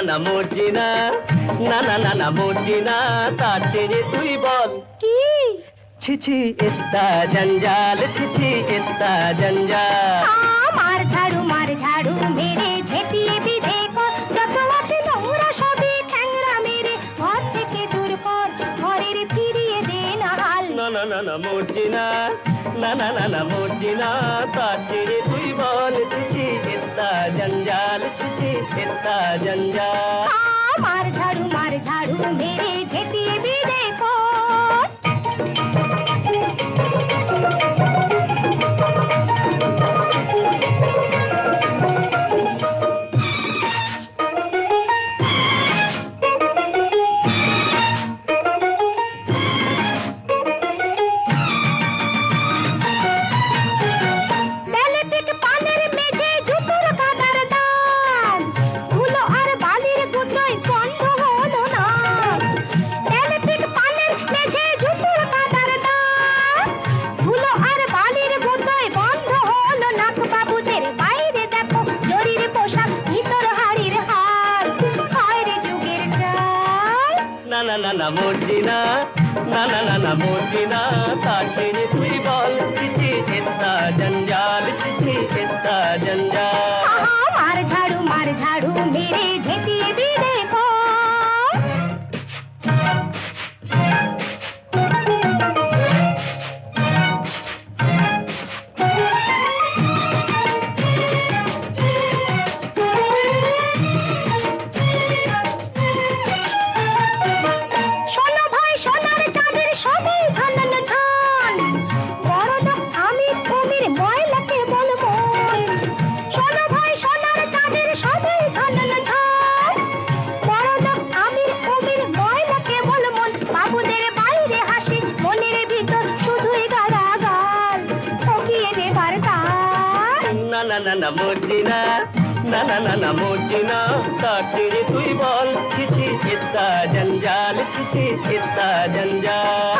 না মর্জিনা, না না না না মর্জিনা, তার চেয়ে তুই বল কি? ছিছি ইত্তা জঞ্জাল, ছিছি ইত্তা জঞ্জাল। মার ঝাড়ু মেরে ঝেঁটিয়ে বিধে কর, যত আছে নোংরা সবই ঠ্যাংরা মেরে ঘর থেকে দূর কর, ঘরের ফিরিয়ে দে না হাল। না না না না মর্জিনা, না না না না মর্জিনা, তার চেয়ে তুই বল ছিছি ইত্তা জঞ্জাল, ছিছি ইত্তা জঞ্জাল। মার ঝাড়ু মেরে ঝেঁটিয়ে বিধে কর। না না না মর্জিনা, না না না না মর্জিনা, তার চেয়ে তুই বল ছিছি ইত্তা জঞ্জাল, ছিছি ইত্তা জঞ্জাল। মার ঝাড়ু মেরে ঝেঁটিয়ে বিধে কর। না না না মর্জিনা, না না না না মর্জিনা, তার চেয়ে তুই বল ছিছি ইত্তা জঞ্জাল, ছিছি ইত্তা জঞ্জাল।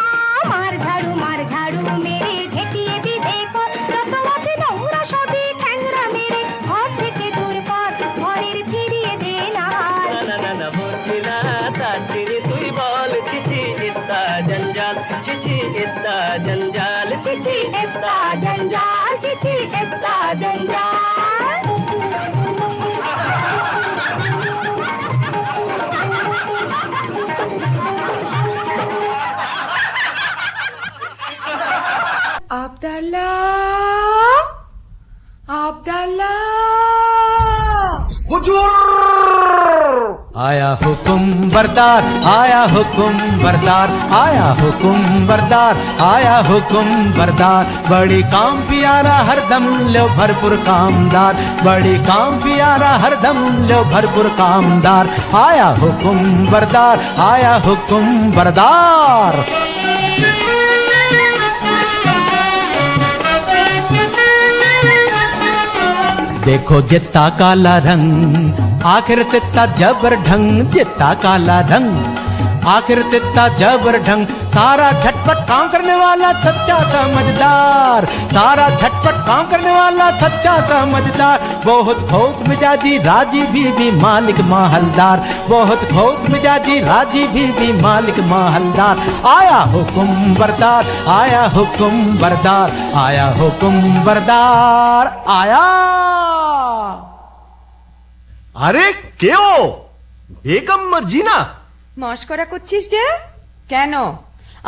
মার ঝাড়ু মেরে ঝেঁটিয়ে বিধে কর, যত আছে নোংরা সবই ঠ্যাংরা মেরে ঘর থেকে দূর কর, ঘরের ফিরিয়ে দে না হাল। না না না না মর্জিনা, তার চেয়ে তুই বল ছিছি ইত্তা জঞ্জাল, ছিছি ইত্তা জঞ্জাল, ছিছি ইত্তা জঞ্জাল, ছিছি ইত্তা জঞ্জাল। আব্দাল্লাহ হুজুর! आया हुकुम बरदार, आया हुकुम बरदार, आया हुकुम बरदार, आया हुकुम बरदार। बड़ी काम प्यारा हरदम लो भरपूर कामदार, बड़ी काम प्यारा हरदम लो भरपूर कामदार। आया हुकुम बरदार, आया हुकुम बरदार। देखो जितना काला रंग आखिर तित्ता जबर ढंग, जितना काला रंग आखिर तित्ता जबर ढंग। सारा झटपट काम करने वाला सच्चा समझदार, सारा झटपट काम करने वाला सच्चा समझदार। बहुत खोस मिजाजी राजी बीबी मालिक माहलदार, बहुत खोस मिजाजी राजी बीबी मालिक माहलदार। आया हुकुम बरदार, आया हुकुम बरदार, आया हुकुम बरदार, आया। আরে কেও বেগম মর্জিনা? মস্করা করছিস যে কেন?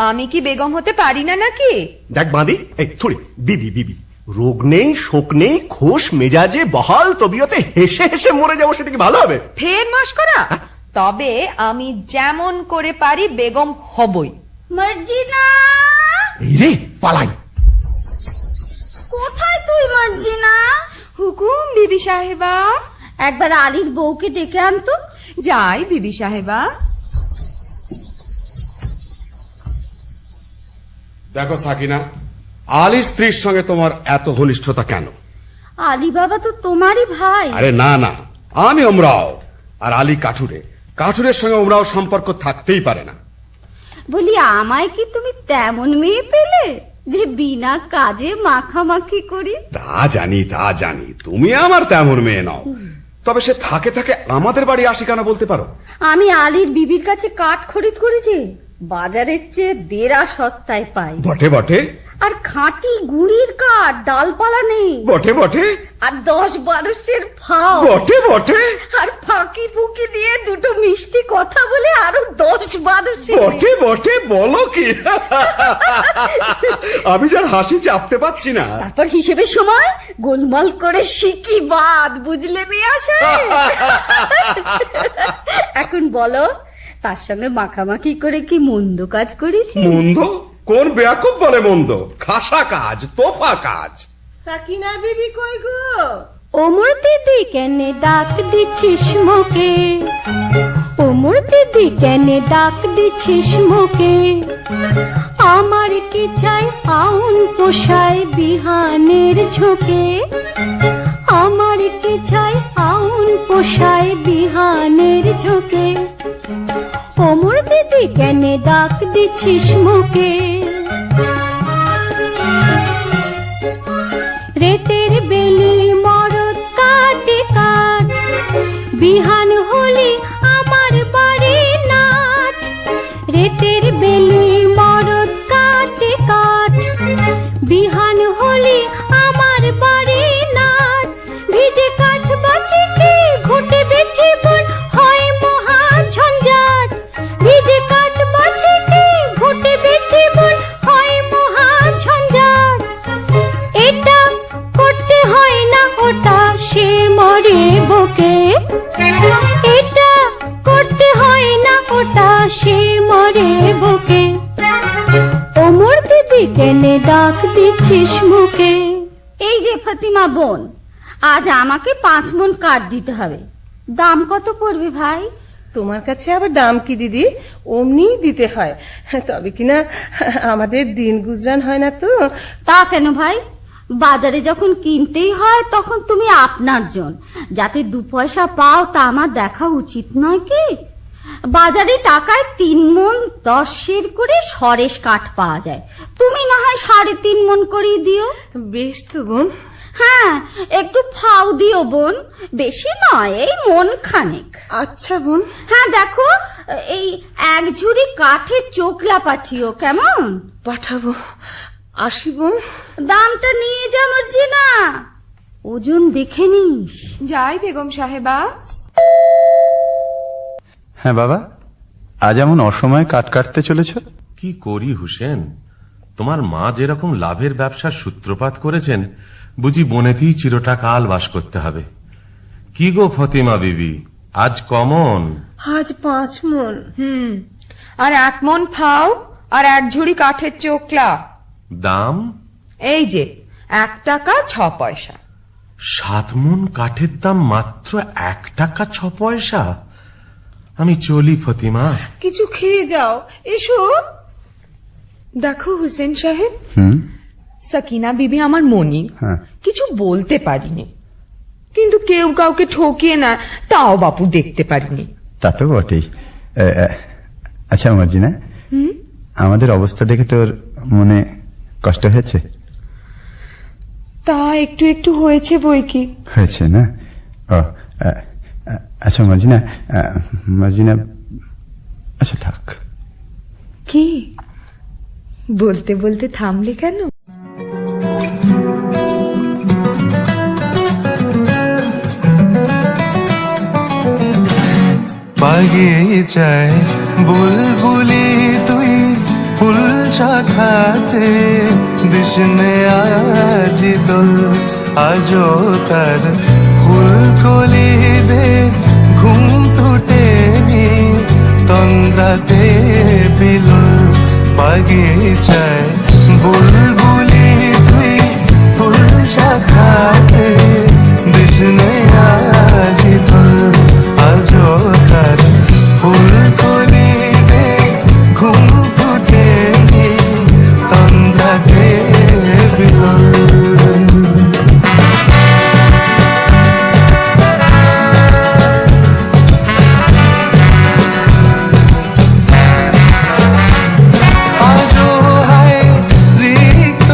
আমি কি বেগম হতে পারি না নাকি? দেখ বাঁধি, এই ছড়ি বিবি বিবি, রোগ নেই শোক নেই, খোশ মেজাজে বহাল তবিয়তে হেসে হেসে মরে যাবো, সেটা কি ভালো হবে? ফের মস্করা? তবে আমি যেমন করে পারি বেগম হবই। মর্জিনা, এই রে পালাই। কোথায় তুই মর্জিনা? হুকুম বিবি সাহেবা। একবার আলীর বউকে ডেকে আনতো। যাই বিবি সাহেবা। দেখো সাকিনা, আলী স্ত্রীর সঙ্গে তোমার এত ঘনিষ্ঠতা কেন? আলী বাবা তো তোমারই ভাই। আরে না না, আমি ওমরাও, আর আলী কাঠুরে, কাঠুরের সঙ্গে ওমরাও সম্পর্ক থাকতেই পারে না। বলি আমায় কি তুমি তেমন মেয়ে পেলে যে বিনা কাজে মাখামাখি করি? তা জানি তা জানি, তুমি আমার তেমন মেয়ে নাও। তবে সে থাকে থাকে আমাদের বাড়ি আসে কেন বলতে পারো? আমি আলীর বিবির কাছে কাঠ খরিদ করেছি, বাজারের চেয়ে দেড়া সস্তায় পাই। বটে বটে আর খাঁটি গুড়ির কাঠ, ডালপালা নেই। বটে বটে আর 10-12 ফাও। বটে বটে আর ফাঁকি ফুকি দিয়ে দুটো মিষ্টি কথা বলে আরো 10-12 বটে বটে বলো কি? আমি যার হাসি চাপতে পারছি না। তারপর হিসেবের সময় গোলমাল করে শিকি বাদ, বুঝলে মেয়ে আসে। এখন বলো, তার সঙ্গে মাখামাখি করে কি মন্দ কাজ করেছি? মন্দ? কোন বেয়াকুব বলে মন্দ? খাসা কাজ, তোফা কাজ। সাকিনা বিবি কই গো? ওমর দিদি কেনে ডাক দিচ্ছিস মোকে, ওমর দিদি কেনে ডাক দিচ্ছিস মোকে, আমার কি চাই আউন পোষায় বিহানের ঝোঁকে, আমার কি চাই আউন পোষায় বিহানের ঝোঁকে, ওমর দিদি কেনে ডাক দিচ্ছিস মোকে। রেতের বেলি মরদ কাটে কাঠ, বিহান হলি আমার বাড়ি নাট, রেতের বেলি মরদ কাটে কাঠ, বিহান হলি আমার বাড়ি নাট, ভিজে কাঠ বাঁচি কি ঘুটে বেছে বন হয় মহা ঝঞ্ঝাট, ভিজে কাঠ বাঁচি কি ঘুটে বেছে বন হয় মহা ঝঞ্ঝাট, এটা করতে হয় না ওটা সে মরে বকে, এটা করতে হয় না ওটা সে মরে বকে, ওমর দিদি কেনে ডাক দিচ্ছিস মুখে। এই যে ফাতিমা বোন, আজ আমাকে 5 মণ কাঠ দিতে হবে। দাম কত পড়বে ভাই? তোমার কাছে আবার দাম কি দিদি? অমনি দিতে হয়, তবে কিনা আমাদের দিন গুজরান হয় না তো। তা কেন ভাই? বাজারে যখন কিনতেই হয় তখন তুমি আপনার জন, যাতে 2 পয়সা পাও তা আমার দেখা উচিত নয় কি? বাজারে টাকায় 3 মণ 10 সের করে সরেস কাঠ পাওয়া যায়, তুমি না হয় 3.5 মণ করে দিও। বেশ তো বোন। হ্যাঁ, একটু ফাও দিও বোন, বেশি নয়, এই মন খানেক। আচ্ছা বোন। হ্যাঁ দেখো, এই 1 ঝুড়ি কাঠের চোখলা পাঠিও, কেমন? পাঠাবো। আসি বোন। দামটা নিয়ে যা মর্জিনা, ওজন দেখে নিস। যাই বেগম সাহেবা। হ্যাঁ বাবা, আজ এমন অসময়ে কাট কাটতে চলেছ? কি করি হুসেন, তোমার মা যেরকম লাভের ব্যবসার সূত্রপাত করেছেন, বুঝি বনেতেই চিরটা কাল বাস করতে হবে। কি গো ফতিমা বিবি, আজ কমন? আজ 5 মণ। আর 1 মণ ফাও আর 1 ঝুড়ি কাঠের চোখলা। দাম? এই যে 1 টাকা 6 পয়সা। 7 মণ কাঠের দাম মাত্র 1 টাকা 6 পয়সা? আমি চলি ফতিমা। কিছু খেয়ে যাও, এসো। দেখো হুসেন সাহেব, হুম, সাকিনা বিবি আমার মনি, হ্যাঁ। কিছু বলতে পারিনি, কিন্তু কেউ কাউকে ঠকিয়ে না তাও বাপু দেখতে পারিনি। তা তো বটেই। আচ্ছা মার্জিনা, আমাদের অবস্থা দেখে তোর মনে কষ্ট হয়েছে? তা একটু একটু হয়েছে বই কি। হয়েছে না? ও আচ্ছা মার্জিনা, মার্জিনা, আচ্ছা থাক। কি বলতে বলতে থামলে কেন? বাগিচায় বুলবুলি তুই ফুল শাখাতে দিশনে আজি দোল, আজও তার ফুল কলি দে ঘুম টুটেনি তন্দ্রাতে বিলুল। বাগিচায় বুলবুলি তুই ফুল শাখাতে দিশনে আজি দোল, আজও তার ফুল কলি দে ঘুম টুটেনি তন্দ্রাতে বিলুল। আজও হায় রিক্ত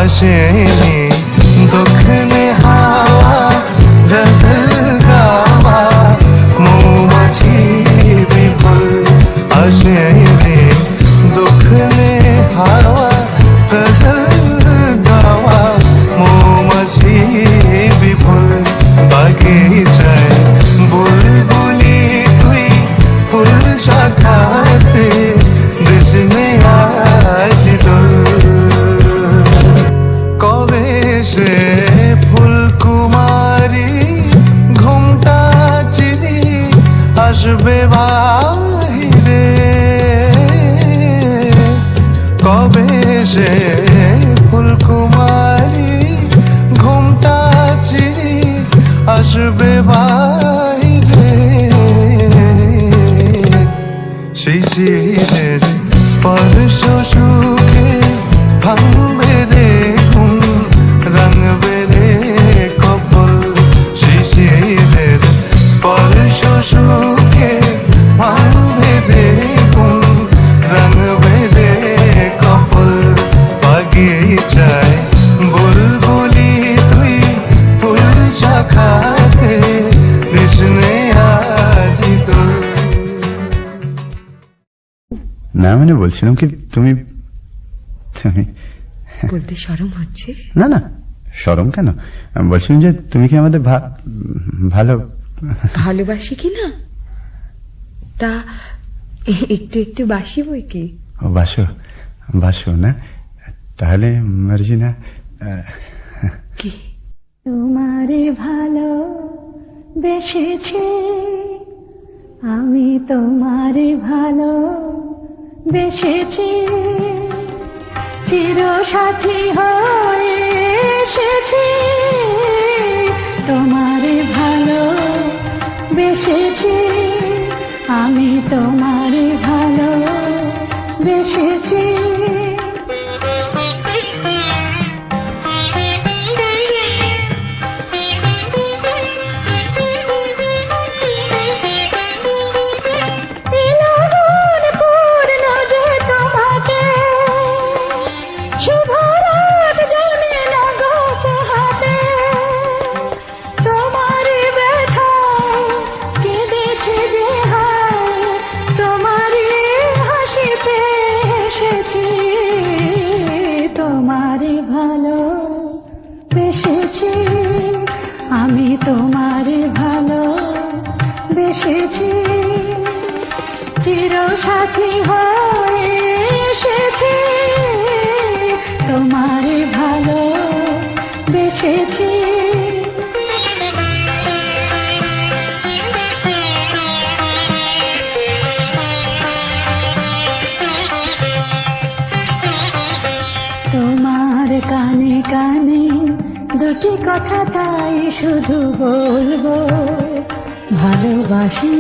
আসেনি দক্ষিণে হাওয়া গজল গাওয়া মৌমাছি বিফল আসেনি দক্ষিণে হাওয়া গজল গাওয়া মৌমাছি বিফল বাগিচায় বুলবুলি তুই ফুল শাখাতে দেশে আজ দোল কবে সে ফুলকুমারী ঘুমটা চিনি আসবে বাহিরে কবে সে ফুলকুমারী ঘুমটা চিনি আসবে বাহিরে শিশিরের স্পর্শ সুখে ভাঙবে রে ঘুম রাঙবে রে কপল শিশিরের স্পর্শ সুখে ভাঙবে রে ঘুম রাঙবে রে কপল বাগিচায় বুলবুলি তুই ফুল শাখাতে কৃষ্ণে আজি তোর না মানে বলছিলাম কি তুমি তুমি বলতে শরম হচ্ছে? না না শরম কেন, আমি বলছিলাম যে তুমি কি আমাদের ভালো ভালোবাসি কি না তা একটু একটু বাসি বই কি। ও বাসো বাসো না, তাহলে মার্জিনা কি তোমারে ভালো বেসেছি আমি তোমারে ভালো বেসেছি চির সাথী হয়ে এসেছি তোমারে ভালো বেসেছি আমি তোমারে ভালো বেসেছি আমি তোমারে ভালো বেসেছি চির সাথী হয়ে এসেছি তোমারে ভালো বেসেছি তোমার কানে কানে দুটি কথা তাই শুধু বলবো ভালোবাসি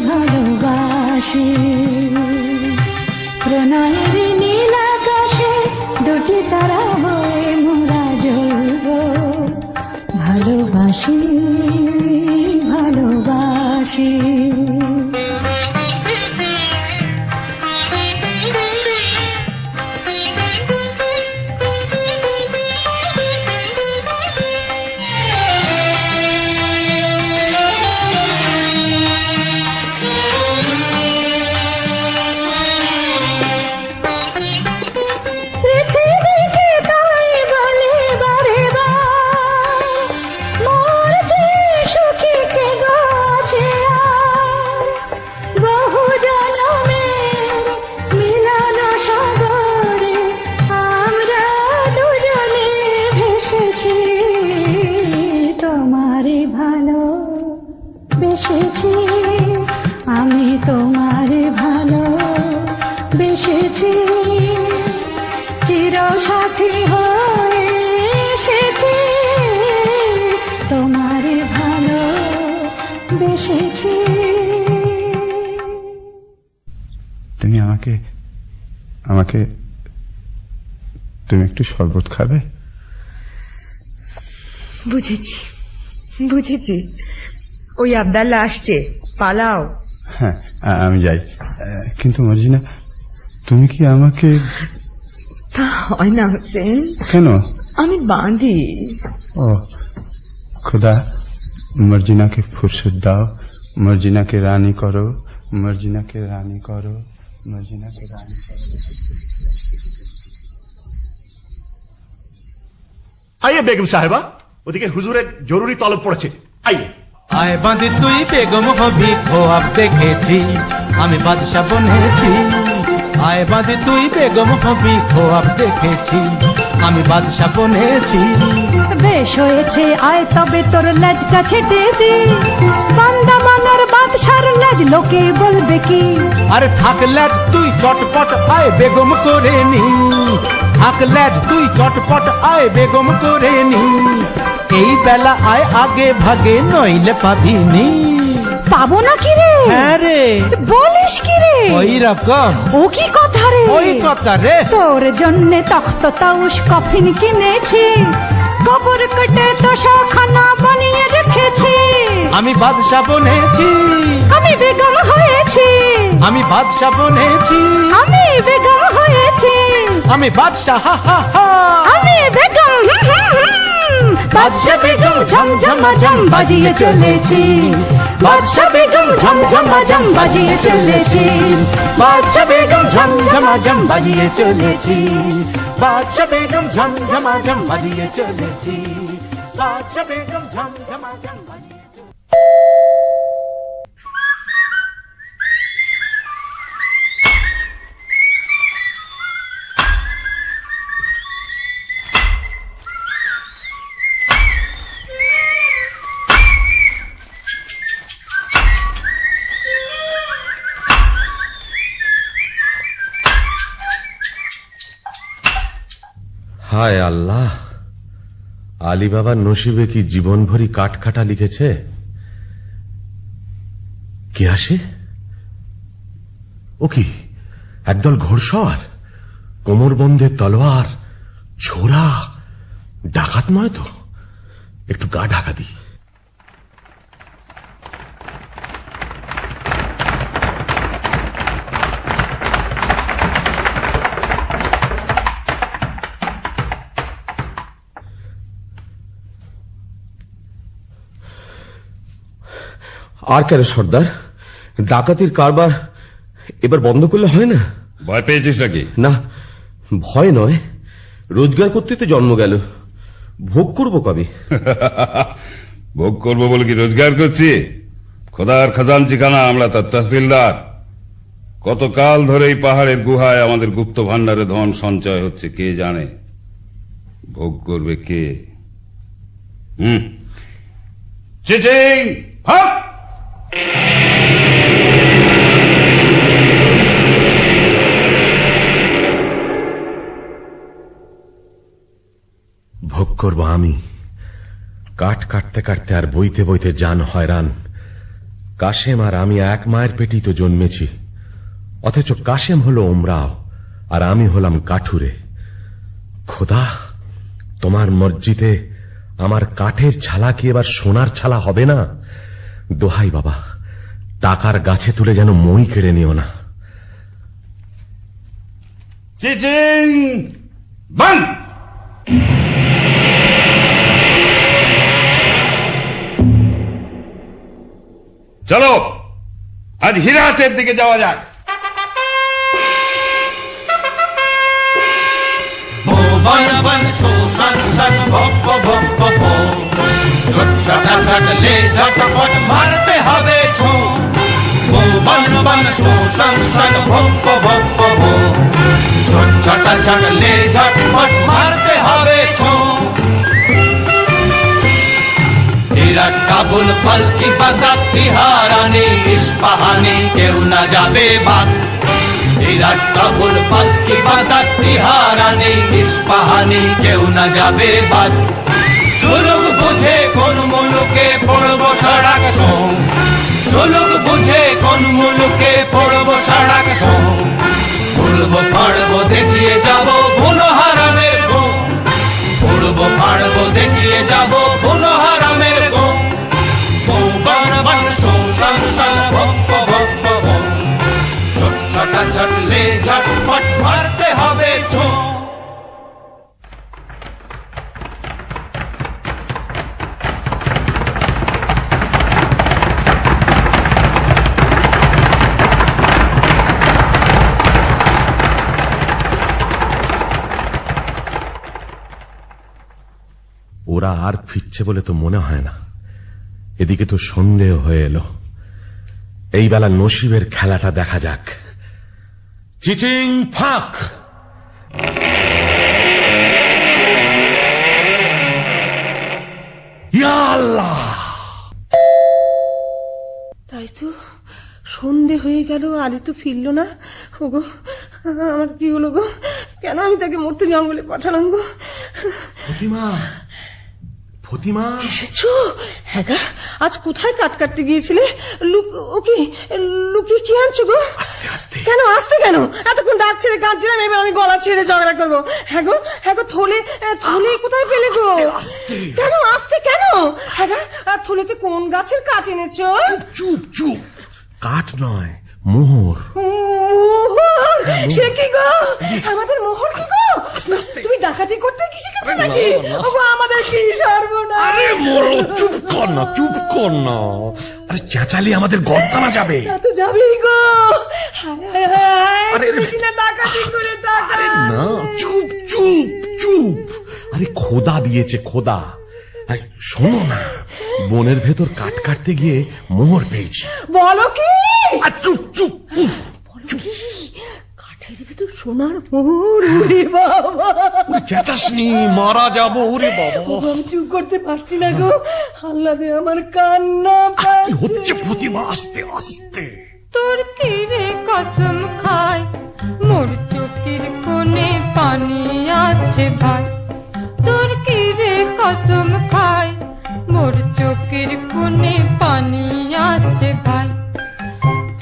ভালোবাসি প্রণয়ের নীল আকাশে দুটি তারা হয়ে মোরা জ্বলবো ভালোবাসি ভালোবাসি আমি তোমারে ভালো বেসেছি চির সাথী হয়ে এসেছি তোমারে ভালো বেসেছি তুমি আমাকে আমাকে তুমি একটু শরবত খাবে? বুঝেছি বুঝেছি ওই আবদাল্লা আসছে পালাও। হ্যাঁ আমি যাই, কিন্তু মর্জিনা তুমি কি আমাকে তা হয় না হোসেন, কেন? আমি বাঁধি। ও खुदा, मर्जिना के फुर्सत दाओ, मर्जिना के रानी करो, मर्जिना के रानी करो, मर्जिना के रानी करो। आइए बेगम साहेबा, ওদিকে হুজুরের জরুরি তলব পড়েছে, আইয়ে। আয় বাঁধি তুই বেগম হবি খোয়াব দেখেছি, আমি বাদশা বনেছি। আয় বাঁধি তুই বেগম হবি খোয়াব দেখেছি, আমি বাদশা বনেছি। বেশ হয়েছে, আয় তবে তোর লেজটা ছেটে দি, বান্দা বানার বাদশার লেজ লোকে বলবে কি? আরে থাক ল্যাজ তুই চটপট আয় বেগম করে নি, থাক ল্যাজ তুই চটপট আয় বেগম করে নি। এই বেলা আয় আগে ভাগে নইলে পাবিনি। পাবো না কি রে? হ্যাঁ রে। বলিস কি রে? ওই রকম। ও কি কথা রে? ওই কথা রে। তোর জন্য তখ্ত তাউস কফিন কিনেছি, কবর কেটে তোষাখানা বানিয়ে রেখেছি। আমি বাদশা বনেছি, আমি বেগম হয়েছি, আমি বাদশা বনেছি, আমি বেগম হয়েছি, আমি বাদশা হা হা হা, আমি বেগম বাদশা বেগম ঝমঝমাঝম বাজিয়ে চলেছি, বাদশা বেগম ঝমঝমাঝম বাজিয়ে চলেছি, বাদশা বেগম ঝমঝমাঝম বাজিয়ে চলেছি, বাদশা বেগম ঝমঝমাঝম বাজিয়ে চলেছি, বাদশা বেগম ঝমঝমাঝম বাজিয়ে চলেছি। হায় আল্লাহ, আলী বাবার নসিবে কি জীবন ভরি কাটখাটা লিখেছে। কে আসে? ও কি একদল ঘোড়সওয়ার, কোমরবন্ধে তলোয়ার, ছোরা, ডাকাত নয় তো? একটু গা ঢাকা দি। আর কেন সর্দার, ডাকাতির কারবার এবার বন্ধ করলে হয় না? ভয় পেয়েছিস নাকি? না, ভয় নয়, রোজগার করতে তো জন্ম গেল, ভোগ করব কবে? ভোগ করবো বলে কি রোজগার করছি? খোদার খাজানচিখানা, আমরা তার তহসিলদার। কতকাল ধরে এই পাহাড়ের গুহায় আমাদের গুপ্ত ভান্ডারে ধন সঞ্চয় হচ্ছে, কে জানে। ভোগ করবে কে? চিচিং হাপ! ভোগ করব আমি। কাঠ কাটতে কাটতে আর বইতে বইতে জান হয়রান। কাশেম আর আমি এক মায়ের পেটেই তো জন্মেছি, অথচ কাশেম হলো ওমরাও আর আমি হলাম কাঠুরে। খোদা, তোমার মসজিদে আমার কাঠের ছালা কি এবার সোনার ছালা হবে না? দোহাই বাবা, টাকার গাছে তুলে যেন মই কেড়ে নিও না। চিচিং বন্ধ! চলো আজ হিরাতের দিকে যাওয়া যাক। বন বন শোষণ সন ভপ ভপ ভো, ছটা ছটলে ঝটপট মারতে হবে ছো। বন বন শোষণ সন ভপ ভপ ভো, ছটা ছটলে ঝটপট মারতে হবে ছো। ইরাক, কাবুল, পালকি, বাগদাদ, তিহারানি, ইস্পাহানি, কেউ না যাবে বাদ। ইরাক, কাবুল, পালকি, বাগদাদ, তিহারানি, ইস্পাহানি, কেউ না যাবে বাদ। সুলুক বুঝে কোন মুলুকে পড়ব সড়াক সোম, সুলুক বুঝে কোন মুলুকে পড়ব সড়াক সোম। উড়ব পাড়ব দেখিয়ে যাব বুনো হারামের ঘুম, উড়ব পাড়ব দেখিয়ে যাব বুনো হারামের ঘুম। বন বন শোষণ সন ভপ ভপ ভো, ছটা ছটলে ঝটপট মারতে হবে ছো। ওরা আর ফিরছে বলে তো মনে হয় না। এদিকে তো সন্দেহ হয়ে এলো। এই বেলা নসিবের খেলাটা দেখা যাক। চিচিং ফাঁক। ইয়া আল্লাহ! তাই তো, সন্ধে হয়ে গেল, আলী তো ফিরলো না। ওগো, আমার কি হলো গো? কেন আমি তাকে মরতে জঙ্গলে পাঠালাম গো? ফতিমা, ফতিমা এসেছো? হ্যাঁ গা, আজ কোথায় কাট কাটতে গিয়েছিলে? লুকিয়ে কি আনছো গো? আস্তে আস্তে। কেন আস্তে কেন? এতক্ষণ ডাক ছেড়ে কাঁদছিলাম, এবার আমি গলা ছেড়ে ঝগড়া করবো? হ্যাঁ গো, থলে কোথায় পেলে গো? কেন আস্তে কেন? হ্যাঁ গা, থলেতে কোন গাছের কাঠ এনেছো? চুপ চুপ। কাঠ নয়, মোহর। মোহর? সে কি গো? আমাদের মোহর কি গো? তুমি ডাকাতি করতে কি শিখেছো নাকি? আমাদের কি সর্বনাশ! আরে মরো, চুপ কর না, চুপ কর না। আরে চেঁচালি আমাদের গর্দানা যাবে। তা তো যাবেই গো। আরে কিনা ডাকাতি করে টাকা। আরে না, চুপ চুপ চুপ। আরে খোদা দিয়েছে, খোদা। শোনো না, বনের ভেতর কাঠ কাটতে গিয়ে মোহর পেয়েছি। বলো কি? আর চুপ চুপ। কাঠের ভিতর সোনার মোহর? ওরে বাবা, চেঁচাসনি, মারা যাবো। ওরে বাবা, আমি চুপ করতে পারছি না গো। আল্লাহ দে, আমার কান্না কি হচ্ছে ফতিমা? আস্তে আস্তে। তোর কি রে কসম খায়, মোর চোখের কোণে পানি আসছে ভাই। তোর কি রে কসম খায়, মোর চোখের কোণে পানি আসছে ভাই।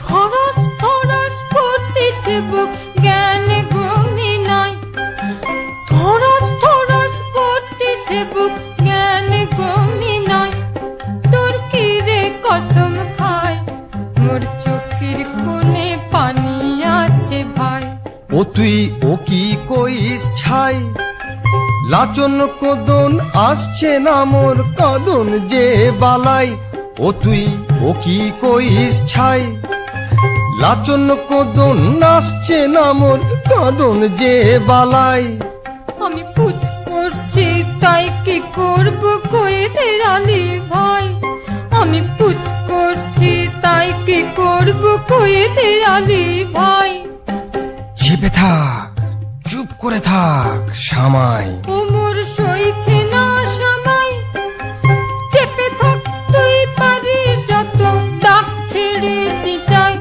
থরস থরস করতেছে বুক, জ্ঞান ঘুমি নাই। থরস থরস করতেছে বুক, জ্ঞান ঘুমি নাই। তোর কি রে কসম খায়, মোর চোখের কোণে পানি আসছে ভাই। ও তুই ও কি কইস ছাই, লাচন কদন আসছে না মোর কদন যে বালাই। ও তুই ও কি কইস ছাই, লাচন কদন আসছে না মোর কদন যে বালাই। আমি পুচ করছি তাই কি করব কইতে আলী ভাই। আমি পুচ করছি তাই কি করব কইতে আলী ভাই। চেপে থাক, চুপ করে থাক সামাই। ওমর সইছে না সময়, চেপে থাক তুই পারিস যত, ডাক ছেড়ে চিচাই।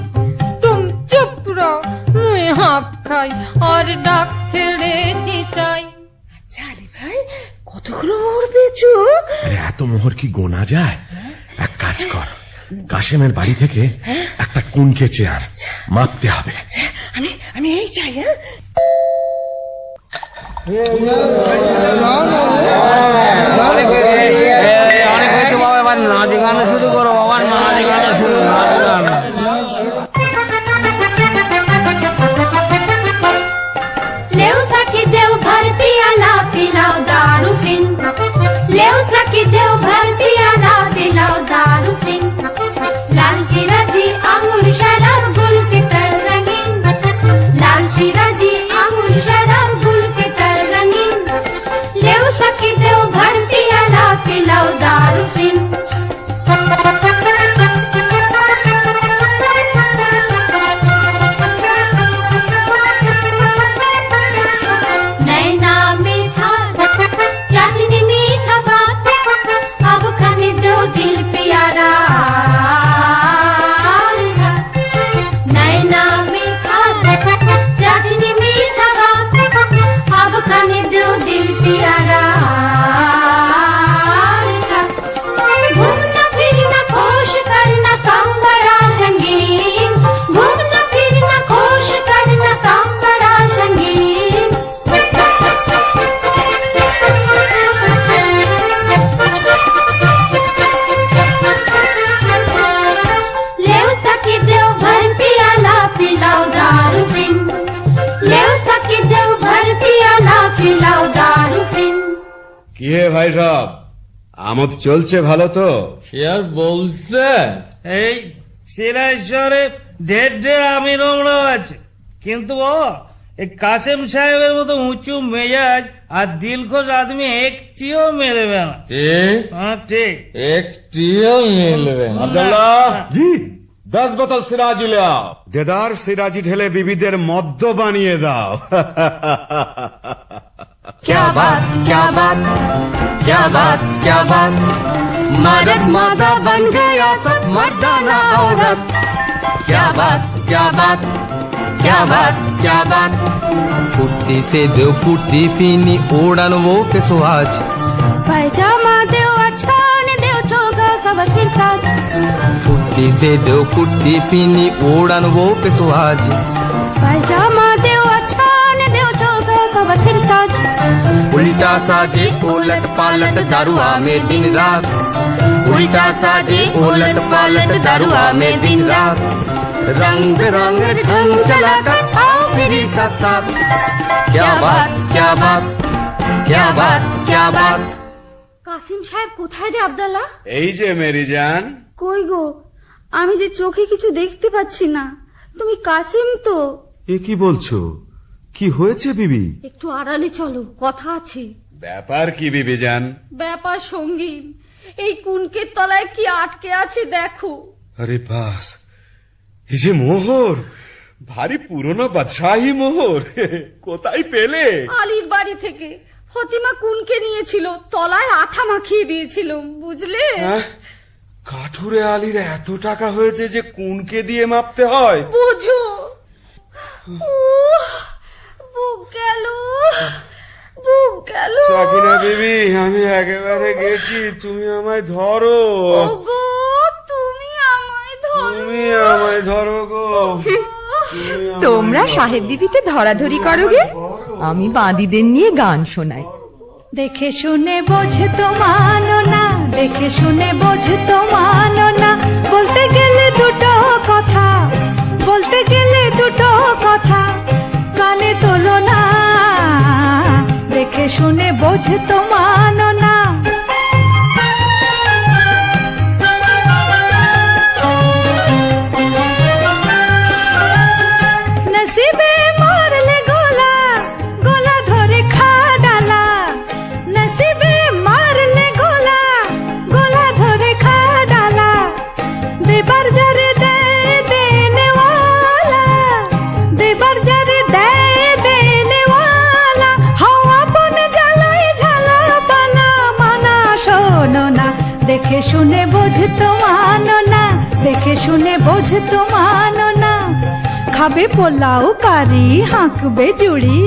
তুম চুপ রো, মুই হাঁক খাই আর ডাক ছেড়ে চিচাই। আলী ভাই, কতগুলো মোহর পেয়েছো? আরে এত মোহর কি গোনা যায়? এক কাজ কর, কাশেমের বাড়ি থেকে একটা কুনকে চেয়ার মাপতে হবে। আমি এই চাই। হ্যাঁ, অনেক হয়েছে বাবা, এবার নাচ গান শুরু করো বাবা, নাচ গান শুরু, নাচ গান। लेव सखी देव भर पियाला पिलाओ दारू पिन। लेव सखी देव भर पियाला पिलाओ दारू पिन। लाल शिराजी अंगूर शराब गुल के तर रंगीन। लाल शिराजी अंगूर शराब गुल के तर रंगीन। लेव सखी देव भर पियाला पिलाओ दारू पिन। नैना मीठा चांदनी मीठा बात, अब खाने दो दिल प्यारा। नैना मीठा चांदनी मीठा बात, अब खाने दो दिल प्यारा। घूमना फिरना खुश करना काम बड़ा संगीन। घूमना फिरना खुश करना काम बड़ा संगीन। लेव सखी देव भर पियाला पिलाओ दारू पिन। लेव सखी देव भर पियाला पिलाओ दारू पिन। কি হে ভাই সাহেব, আমোদ চলছে ভালো তো? সে আর বলছে, এই সিরাজরে ঢের ঢের আমি নোংরা আছে, কিন্তু বাবা এই কাসেম সাহেবের মতো উঁচু মেজাজ আর দিলখোশ আদমি একটিও মেলবে না। হ্যাঁ ঠিক, একটিও মিলবে না। আব্দুল্লাহ জি, 10 বোতল সিরাজি ले आओ। দেদার সিরাজি ঢেলে বিবিদের মদ্য বানিয়ে দাও। क्या बात क्या बात क्या बात क्या बात, मर्द मादा बन गया सब मर्दाना औरत। क्या बात क्या बात क्या बात क्या बात, कुर्ती से दो कुर्ती पीनी ओढ़न वो पे सुहाज। पायजामा देव अछान देव चोगा कबसिर काज। कुर्ती से दो कुर्ती पीनी ओढ़न वो पे सुहाज। पायजामा देव अछान देव चोगा कबसिर काज। उल्टा साजे उलट पालट दारुआ में दिन रात। उल्टा साजे उलट पालट दारुआ में दिन रात। रंग बिरंग ढंग चलाकर आओ फिरी साथ साथ। क्या बात क्या बात क्या बात क्या बात। কাসিম সাহেব কোথায় রে আব্দুল্লাহ? এই যে মেরি জান। কই গো, আমি যে চোখে কিছু দেখতে পাচ্ছি না। তুমি কাসিম তো? এ কি বলছো? কি হয়েছে বিবি? একটু আড়ালে চলো, কথা আছে। ব্যাপার কি বিবি জান? ব্যাপার সঙ্গীন, এই কুনকের তলায় কি আটকে আছে দেখো। আরে বাস, এই যে মোহর, ভারী পুরনো বাদশাহী মোহর। কোথায় পেলে? আলীর বাড়ি থেকে ফতিমা কুনকে নিয়েছিল, তলায় আঠা মাখিয়ে দিয়েছিল, বুঝলে? কাঠুরে আলীর এত টাকা হয়েছে যে কুনকে দিয়ে মাপতে হয়? বুঝো। বুক গেল, বুক গেল। সাকিনা বিবি, আমি একেবারে গেছি, তুমি আমায় ধরো। ওগো, তুমি আমায় ধরো, তুমি আমায় ধরো গো। তোমরা সাহেব বিবিতে ধরাধরি করো গে, আমি বাঁদিদের নিয়ে গান শোনাই। দেখে শুনে বোঝে তো মানো না, দেখে শুনে বোঝে তো মানো না, বলতে গেলে দুটো কথা, বলতে গেলে দুটো কথা, কানে তোলো না, দেখে শুনে বোঝে তো মানো না। নসিবে মারলে গোলা, গোলা ধরে খা ডালা। নসিবে মারলে গোলা, গোলা ধরে খা ডালা। দেবার যারে দেয় দেনেওয়ালা, দেবার যারে দেয় দেনেওয়ালা। হাওয়া বনে জ্বালাই ঝালা পালা, মানা শোনো না, দেখে শুনে বোঝে তো মানো না, দেখে শুনে বোঝে তো মানো না। খাবে পোলাও কারি, হাঁকবে জুড়ি,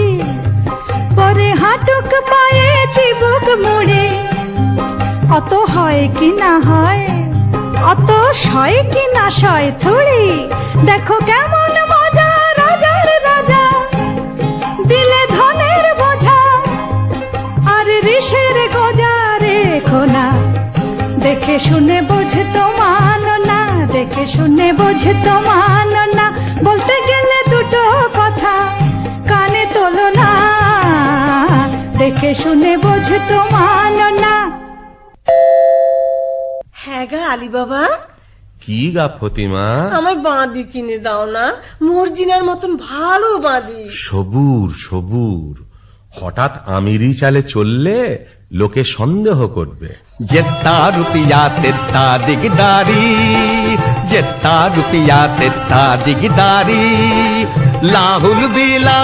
পরে হাঁটুক পায়ে চিবুক মুড়ি। অত হয় কি না হয়, অত সয় কি না সয় থুড়ি। দেখো কেমন মজা রাজার রাজা, দিলে ধনের বোঝা, আর ঋষের গোজা রেখো না, দেখে শুনে বোঝে তো মানো না, দেখে শুনে বোঝে তো মানো না। বলতে গেলে দুটো কথা, কানে তোলো না, দেখে শুনে বোঝে তো মানো না। হ্যাঁ গা আলী বাবা, কি গা ফতিমা? আমার বাঁধি কিনে দাও না, মর্জিনার মতন ভালো বাঁধি। সবুর সবুর, হঠাৎ আমিরি চালে চললে লোকে সন্দেহ করবে। जितना रुपया तेता दिगदारी, जितना रुपया तेता दिगदारी। लाहुल बीला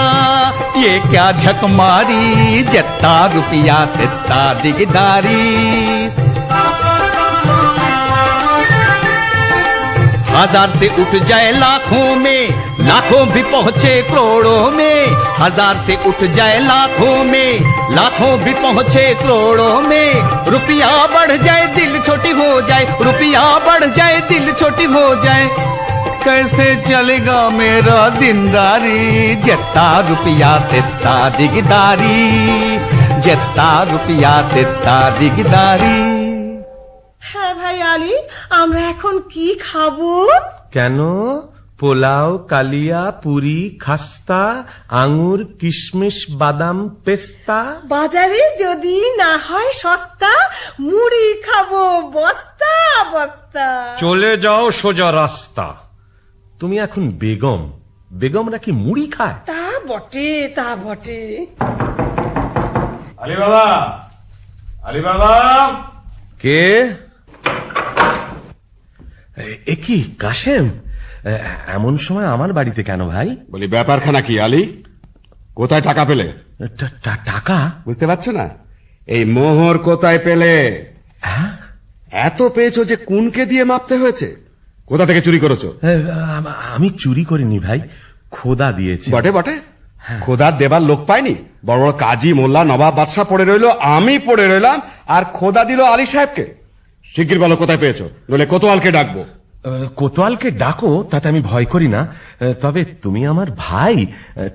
ये क्या झक मारी, जितना रुपया तेता दिगदारी। हजार से उठ जाए लाखों में, लाखों भी पहुंचे करोड़ों में। हजार से उठ जाए लाखों में, लाखों भी पहुंचे करोड़ों में। रुपया बढ़ जाए दिल छोटी हो जाए, रुपया बढ़ जाए दिल छोटी हो जाए। कैसे चलेगा मेरा दिनदारी, जितना रुपया तेता दिगदारी, जितना रुपया तेता दिगदारी। হ্যাঁ ভাই আলী, আমরা এখন কি খাবো? কেন? পোলাও, কালিয়া, পুরি, খাস্তা, আঙ্গুর, কিশমিশ, বাদাম, পেস্তা। বাজারে যদি না হয় সস্তা, মুড়ি খাবো বস্তা বস্তা। চলে যাও সোজা রাস্তা। তুমি এখন বেগম, বেগমরা কি মুড়ি খায়? তা বটে তা বটে। আলী বাবা, আলী বাবা। কে? এ কি কাশেম? এমন সময় আমার বাড়িতে কেন ভাই? বলি ব্যাপারখানা কি আলী? কোথায় টাকা পেলে? টাকা? বুঝতে পারছো না? এই মোহর কোথায় পেলে? এত পেয়েছো যে কুনকে দিয়ে মাপতে হয়েছে? কোথা থেকে চুরি করেছো? আমি চুরি করিনি ভাই, খোদা দিয়েছে। বটে বটে, খোদার দেবার লোক পাইনি? বড় বড় কাজী, মোল্লা, নবাব, বাদশাহ পড়ে রইলো, আমি পড়ে রইলাম, আর খোদা দিল আলী সাহেবকে। শিগগির বলো কোথায় পেয়েছো, নইলে কোতোয়ালকে ডাকবো। কোতোয়ালকে ডাকো, তাতে আমি ভয় করি না। তবে তুমি আমার ভাই,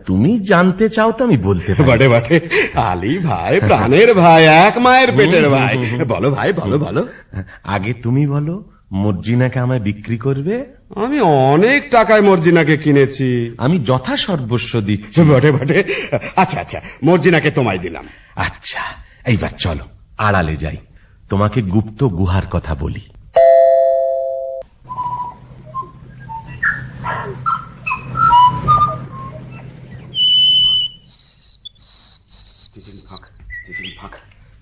তুমি জানতে চাও তো আমি বলতে পারি। বটে বটে, আলী ভাই প্রাণের ভাই, এক মায়ের পেটের ভাই। বলো ভাই, বলো বলো। আগে তুমি বলো, মর্জিনাকে আমায় বিক্রি করবে? আমি অনেক টাকায় মর্জিনাকে কিনেছি। আমি যথা সর্বস্ব দিচ্ছি। বটে বটে, আচ্ছা আচ্ছা, মর্জিনাকে তোমায় দিলাম। আচ্ছা, এইবার চলো আড়ালে যাই, তোমাকে গুপ্ত গুহার কথা বলি।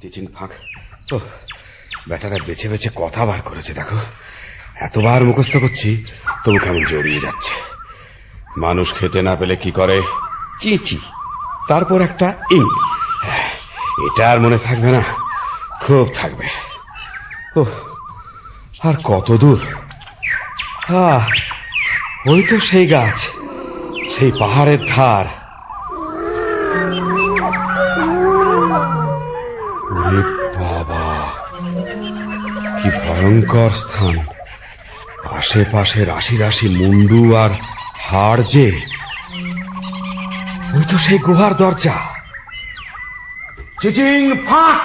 চিচিং ফাঁক। বেটারা বেছে বেছে কথা বার করেছে দেখো। এতবার মুখস্থ করছি তবু কেমন জড়িয়ে যাচ্ছে। মানুষ খেতে না পেলে কি করে? চিচি, তারপর একটা ইং। এটা আর মনে থাকবে না? খুব থাকবে। আর কত দূর? ওই তো সেই গাছ, সেই পাহাড়ের ধার। ওরে বাবা, কি ভয়ঙ্কর স্থান! আশেপাশে রাশি রাশি মুন্ডু আর হাড় যে। ওই তো সেই গুহার দরজা। চিচিং ফাঁক।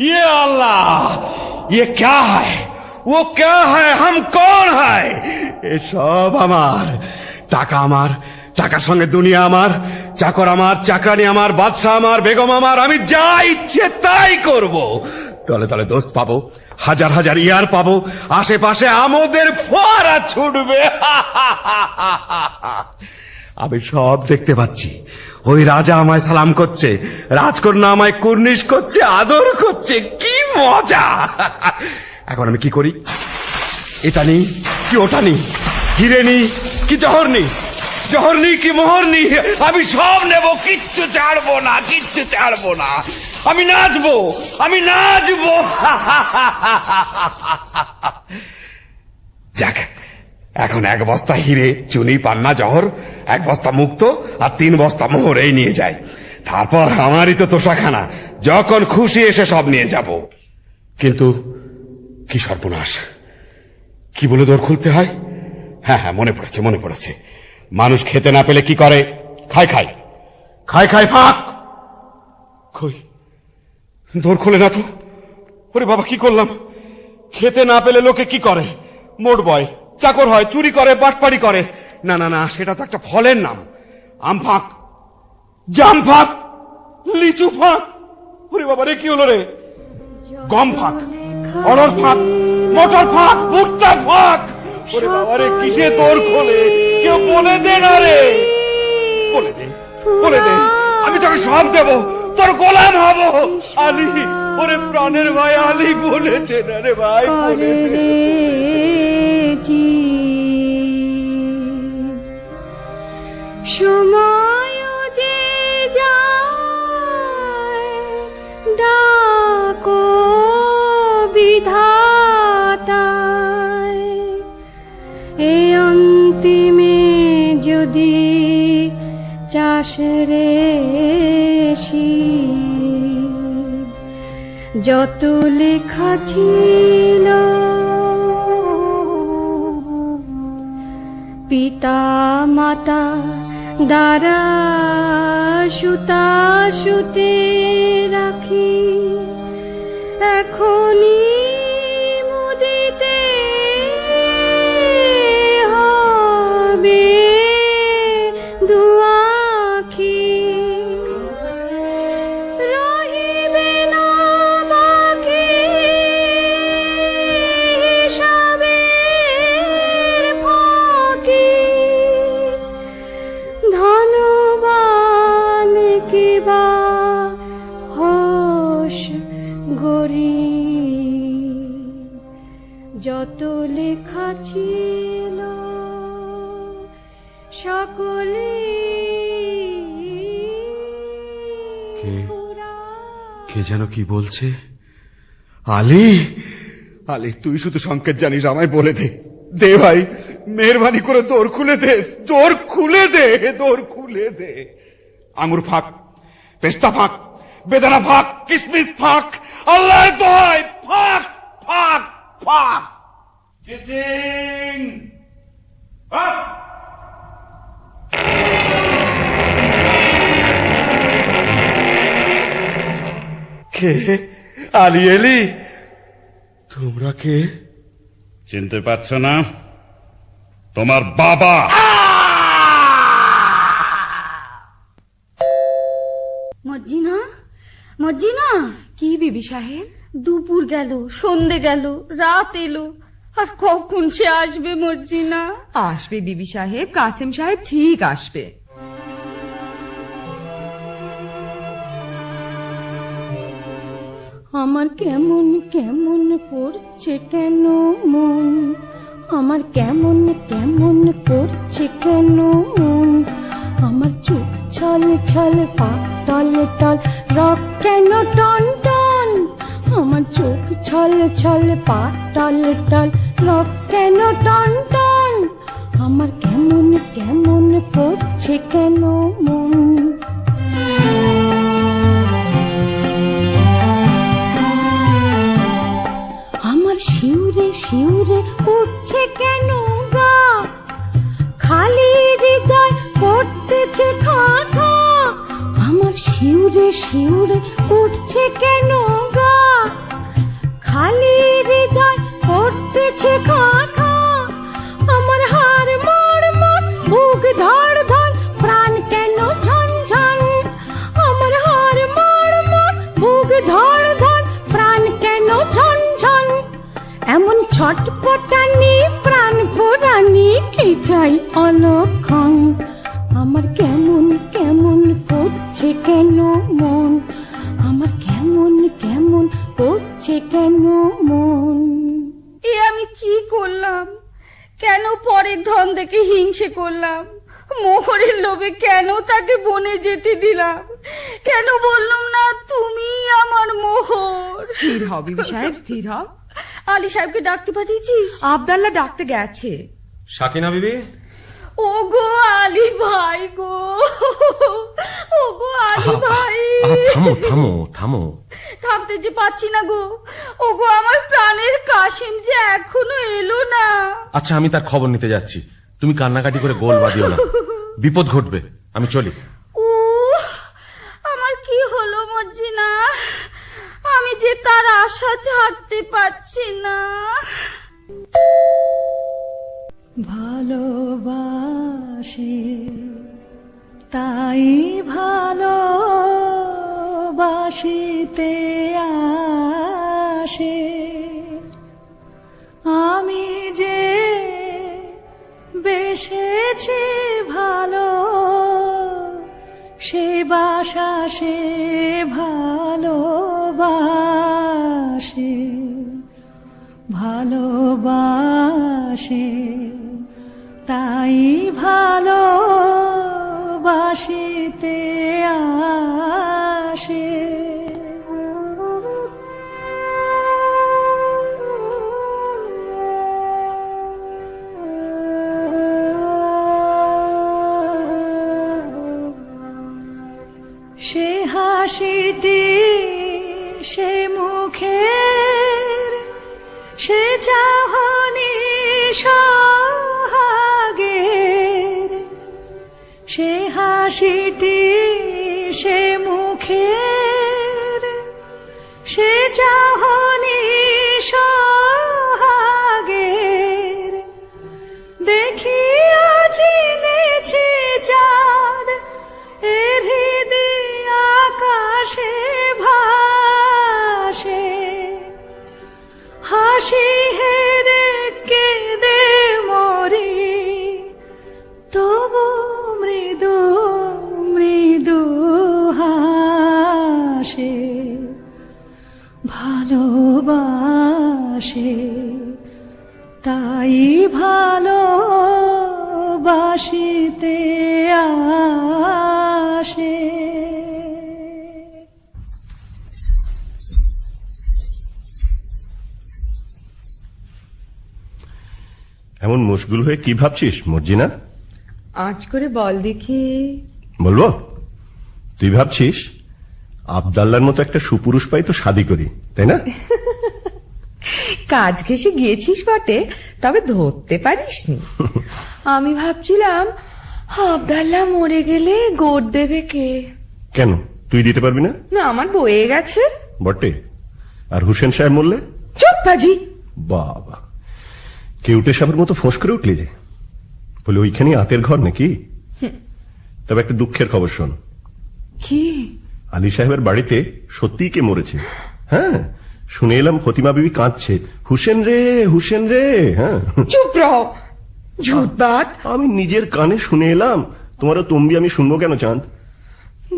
ये अल्लाह, ये क्या है? वो क्या है? हम कौन है? এ সব আমার টাকা, আমার টাকার সঙ্গে দুনিয়া আমার, চাকর আমার, চাকরানি আমার, বাদশা আমার, বেগম আমার। আমি যা ইচ্ছে তাই করব। তলে তলে দোস্ত পাবো, হাজার হাজার ইয়ার পাবো, আশেপাশে আমাদের ফোয়ারা ছুটবে। আমি সব দেখতে পাচ্ছি। ওই রাজা আমায় সালাম করছে, রাজকন্যা আমায় কুর্নিশ করছে, আদর করছে। কি মজা! এখন আমি কি করি? এটা নি কি ওটা নি? হিরে নি কি জহর নি? জহর নি কি মোহর নি? আমি সব নেব, কিচ্ছু ছাড়বো না, কিচ্ছু ছাড়বো না। আমি নাচবো, আমি নাচবো। যাক, এখন এক বস্তা হিরে, চুনি, পান্না, জহর, এক বস্তা মুক্ত আর 3 বস্তা মোহর এই নিয়ে যায়। তারপর আমারই তো তোষাখানা, যখন খুশি এসে সব নিয়ে যাব। কিন্তু কি সর্বনাশ! কি বলে দোর খুলতে হয়? হ্যাঁ হ্যাঁ, মনে পড়েছে, মনে পড়েছে। মানুষ খেতে না পেলে কি করে? খায় খায় খায় খায় ফাঁক। কই, দোর খোলে না তো। ওরে বাবা, কি করলাম! খেতে না পেলে লোকে কি করে? মোট বয়, চাকর হয়, চুরি করে, বাটপাড়ি করে। না না না, সেটা তো একটা ফলের নাম। আম ফাঁক, জাম ফাঁক, লিচু ফাঁক। ওরে বাবা রে, কি হলো রে? গম ফাঁক, অড়হর ফাঁক, মটর ফাঁক, ভুট্টা ফাঁক। ওরে বাবা রে, কিসে তোর খোলে? কেউ বলে দে না রে, বলে দে, বলে দে। আমি তোকে সব দেব, তোর গোলাম হব। আলী, ওরে প্রাণের ভাই আলী, বলে দে না রে ভাই, বলে দে। সময় যে যায়, ডাকো বিধাতায়। এ অন্তিমে যদি চাষরে যত লেখা ছিল, পিতা মাতা দ্বারা সুতা সুতে রাখি, এখনই মুদিতে হবে দুয়াখি। রহিবে না বাকি হিসাবে কলি কে যেন কি বলছে? আলী, আলী তুই শুধু সংকেত জানিস, আমায় বলে দে। দে ভাই, মেহরবানি করে দোর খুলে দে, দোর খুলে দে, দোর খুলে দে। আঙুর ফাঁক, পেস্তা ফাঁক, বেদানা ফাঁক, কিসমিস ফাঁক, আল্লাহ দোহাই ফাঁক ফাঁক ফাঁক। চিচিং আপ। কে? আলী এলি? তোমরা কে? চিনতে পারছ না? তোমার বাবা। মর্জিনা, মর্জিনা। কি বিবি সাহেব? দুপুর গেল, সন্ধে গেল, রাত এলো, আর কখন সে আসবে মর্জিনা? আসবে বিবি সাহেব, কাসেম সাহেব ঠিক আসবে। আমার কেমন কেমন করছে কেন মন, আমার কেমন কেমন করছে কেন মন, আমার চোখ ছল ছল পা টল টল রক কেন টন টন, আমার চোখ ছল ছল পা টল টল রক কেন টন টন, আমার কেমন কেমন করছে কেন মন। আমার শিউরে শিউরে উঠছে কেন গা, খালি হৃদয় করতেছে খা খা, আমার শিউরে শিউরে উঠছে কেন গা, খালি হৃদয় করতেছে খা খা, আমার হাড় মোড় মোড় বুক ধড় ধড় প্রাণ কেন ঝন ঝন, আমার হাড় মোড় মোড় বুক ধড় ধড় প্রাণ কেন ঝন ঝন, এমন ছটপটানি প্রাণ পোড়ানি কি চাই অলক্ষণ, আমার কেমন কেমন করছে কেন মন, আমার কেমন কেমন করছে কেন মন। এ আমি কি করলাম? কেন পরের ধন দেখে হিংসে করলাম? মোহরের লোভে কেন তাকে বনে যেতে দিলাম? কেন বললাম না তুমি আমার মোহর? স্থির হও বিবি সাহেব, স্থির হও। আলী সাহেবকে ডাকতে পাঠিয়েছিস? আবদাল্লাহ ডাকতে গেছে। সাকিনা বিবি। ও গো আলী ভাই গো, ও গো আলী ভাই। থামো থামো থামো। থামতে যে পাচ্ছি না গো। ও গো আমার প্রাণের কাশিম যে এখনো এলো না। আচ্ছা আমি তার খবর নিতে যাচ্ছি, তুমি কান্নাকাটি করে গোল বাঁধিও না, বিপদ ঘটবে। আমি চলি। ও আমার কি হলো মর্জিনা, আমি যে তার আশা ছাড়তে পারছি না। ভালোবাসে তাই ভালোবাসিতে আসে, আমি যে বেসেছি ভালো সে বাসা সে ভালোবাসে, ভালোবাসে তাই ভালোবাসিতে আসে। সে হাসিটি সে মুখের সে চাহনি সোহাগের, সে হাসিটি সে মুখের সে চাহনি সোহাগের, দেখিয়া চিনেছি চাঁদ এর হৃদয় আকাশে ভাসে, হাসি হেরে কেঁদে মরি তবু মৃদু মৃদু হাসে, ভালো মশগুল হয়ে কি ভাবছিস মর্জিনা? আজ করে বল দেখি। বলবো? তুই ভাবছিস আবদাল্লার মতো একটা সুপুরুষ পাই তো শাদি করি, তাই না? কাজ ঘেসে গিয়েছিস বটে, তবে ধরতে পারিসনি। আমি ভাবছিলাম আবদাল্লা মরে গেলে গোট দেবে কে? কেন, তুই দিতে পারবি না? না, আমার বয়ে গেছে। বটে। আর হুসেন সাহেব মরলে? চুপ বাজি। বাবা, কেউটে সাহেবের মতো ফোঁস করে উঠলি যে। বলে ওইখানে আতের ঘর নাকি? তবে একটা দুঃখের খবর শোন। কি? আলী সাহেবের বাড়িতে সত্যিই কে মরেছে। হ্যাঁ, শুনে এলাম ফতিমা বিবি কাঁদছে, হুসেন রে হুসেন রে। হ্যাঁ, চুপ রহ, ঝুটবাত। আমি নিজের কানে শুনে এলাম, তোমারও তম্বি আমি শুনবো কেন চাঁদ?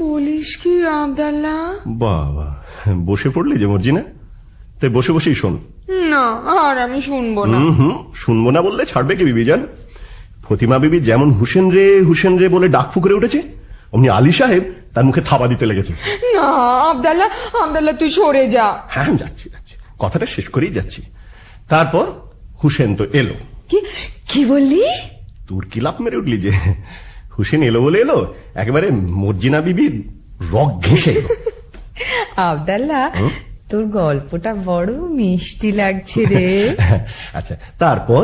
বলিস কি আবদাল্লা? বাবা, বসে পড়লি যে মর্জিনা, তাই বসে বসেই শোন। না, আর আমি শুনবো না। শুনবো না বললে ছাড়বে কি বিবি জান? ফতিমা বিবি যেমন হুসেন রে বলে ডাক ফুকরে উঠেছে, অমনি আলী সাহেব তার মুখে থাবা দিতে লেগেছে। না আবদাল্লা, আবদাল্লা তুই সরে যা। হ্যাঁ, আমি যাচ্ছি, কথাটা শেষ করেই যাচ্ছি। তারপর হুসেন তো এলো। কি বললি? তোর কি লাভ মেরে উঠলি যে? হুসেন এলো বলে এলো, একেবারে মর্জিনা বিবির রগ ঘেঁষে এলো। আবদাল্লা, তোর গল্পটা বড় মিষ্টি লাগছে রে। আচ্ছা, তারপর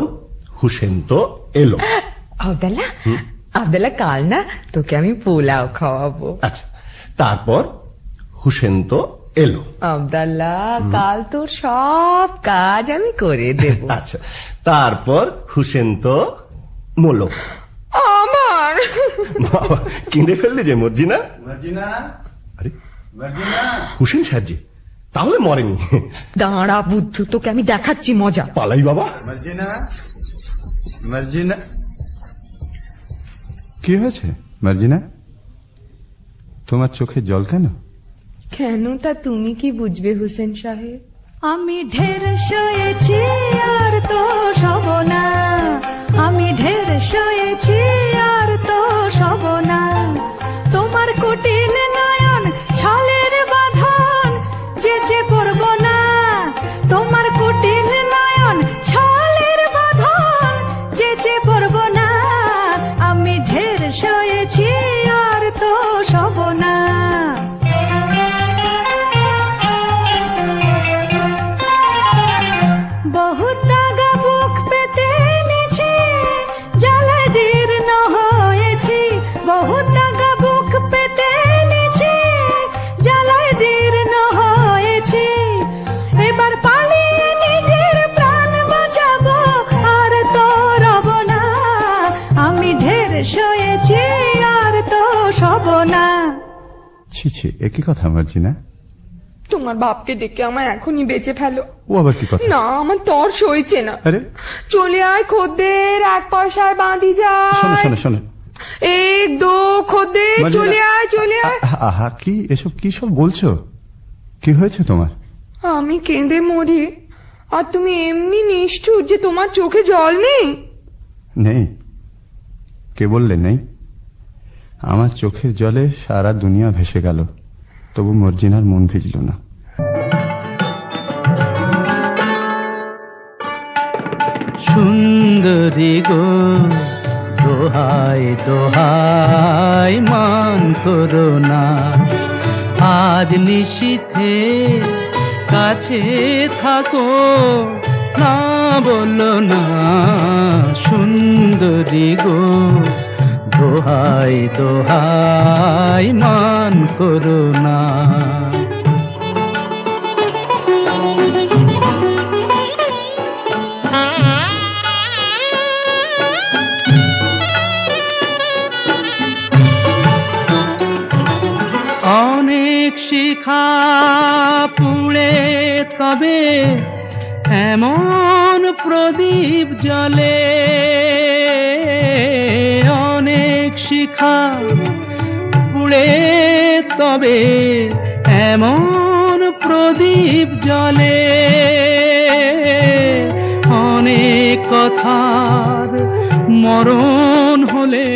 হুসেন তো এলো। আবদাল্লা, আবদাল্লা কাল না তোকে আমি পোলাও খাওয়াবো। আচ্ছা, তারপর হুসেন তো এলো। আবদাল্লা, কাল তোর সব কাজ আমি করে দেব। আচ্ছা, তারপর হুসেন তো মরলো। আমার কেঁদে ফেললি যে মর্জিনা? মর্জিনা, আরে মর্জিনা, হুসেন সাহেবজি তাহলে মরেনি? দাঁড়া বুদ্ধু, তোকে আমি দেখাচ্ছি মজা। পালাই বাবা। মর্জিনা, মর্জিনা, কি হয়েছে মর্জিনা? তোমার চোখে জল কেন? কেন তা তুমি কি বুঝবে হুসেন সাহেব? আমি ঢের শুয়েছি আর তো শোব না, আমি ঢের শুয়েছি আর তো শোব না। তোমার কুটিল নয়ন ছলের বাঁধন যে পড়ব না, তোমার কুটিল নয়ন ছলের বাঁধন যে পড়ব না। আমি ঢের শুয়েছি আর তো শোব না। বহুত দাগা বুক পেতে নিছি, জ্বালা জীর্ণ হয়েছি। বহুত দাগা বুক পেতে নিছি, জ্বালা জীর্ণ হয়েছি। এবার পালিয়ে নিজের প্রাণ বাঁচাবো, আর তো রব না। আমি ঢের শুয়েছি আর তো শোব না। ছি ছি, একই কথা মর্জিনা। তোমার বাপকে ডেকে আমায় এখনই বেঁচে ফেলো। ও আবার কি কথা? না, আমার তর সইছে না। আরে চলে আয় খদ্দের, 1 পয়সায় বাঁধি যায়। শোনো শোনো শোনো, 1 2 খদ্দের, চলে আয় চলে আয়। আহা, কি এসব কি সব বলছো? কি হয়েছে তোমার? আমি কেঁদে মরি, আর তুমি এমনি নিষ্ঠুর যে তোমার চোখে জল নেই। নেই? কে বললে নেই? আমার চোখের জলে সারা দুনিয়া ভেসে গেল, তবু মর্জিনার মন ভিজল না। সুন্দরী গো, দোহাই দোহাই মান করো না, আজ নিশীথে কাছে থাকো, না বলো না। সুন্দরী গো, দোহাই দোহাই মান করো না। অনেক শিখা পুড়ে তবে এমন প্রদীপ জ্বলে, অনেক শিখা পুড়ে তবে এমন প্রদীপ জ্বলে। অনেক কথার মরণ হলে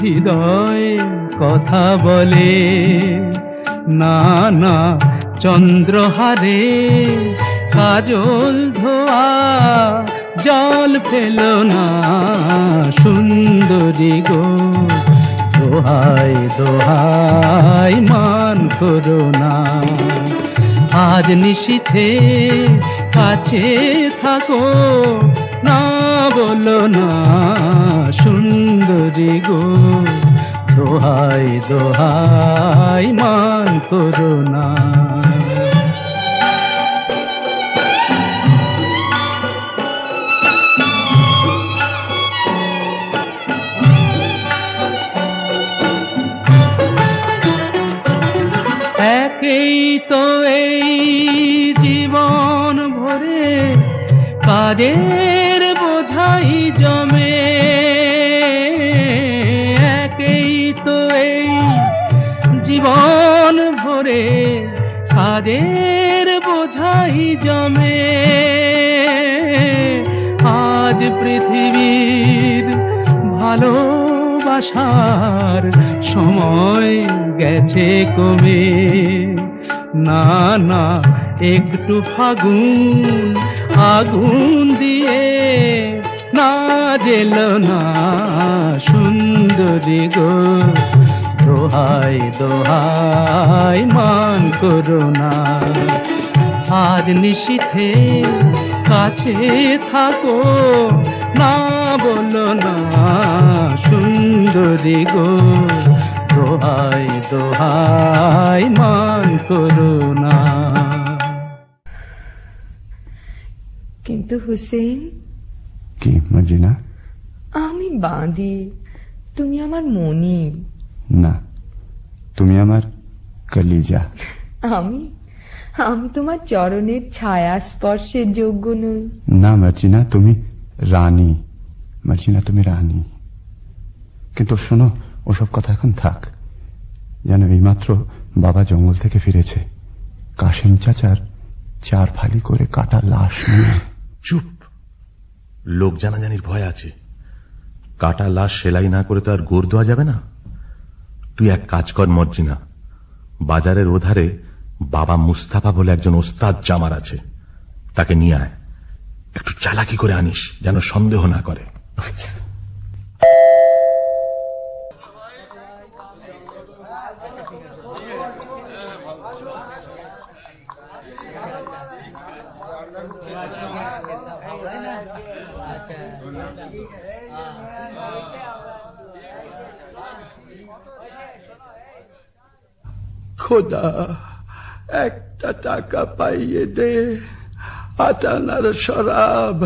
হৃদয় কথা বলে, না না চন্দ্রহারে কাজল ধোয়া জল ফেলো না সুন্দরী গো, দোহাই দোহাই মান করো না। আজ নিশীথে কাছে থাকো, না বলো না সুন্দরী গো, দোহাই দোহাই মান করো না। একেই তো এই জীবন ভরে কাজের বোঝাই জমে, একেই তো এই জীবন ভরে কাজের বোঝাই জমে। আজ পৃথিবীর ভালোবাসার সময় গেছে কমে, না না একটু ফাগুন আগুন দিয়ে না জেলো না সুন্দরী গো, দোহাই দোহাই মান করো না। আজ নিশীথে কাছে থাকো, না বলো না সুন্দরী গো, দোহাই দোহাই মান করো না। কিন্তু হুসেন, কি মর্জিনা? আমি বাঁধি, তুমি আমার মনি। না, তুমি আমার কলিজা। আমি আমি তোমার চরণের ছায়া স্পর্শের যোগ্য নই। না মর্জিনা, তুমি রানী। মর্জিনা, তুমি রানী। কিন্তু শোনো, ওসব কথা এখন থাক। যেন এইমাত্র বাবা জঙ্গল থেকে ফিরেছে, কাশেম চাচার 4 ফালি করে কাটা লাশ নিয়ে। চুপ, লোক জানাজানির ভয় আছে। কাটা লাশ সেলাই না করে তো আর গোর দেওয়া যাবে না। তুই এক কাজ কর মর্জিনা, বাজারের ওধারে বাবা মুস্তাফা বলে একজন ওস্তাদ জামার আছে, তাকে নিয়ে আয়। একটু চালাকি করে আনিস, যেন সন্দেহ না করে। আচ্ছা। খোদা, একটা টাকা পাইয়ে দে। 8 আনার শরাব,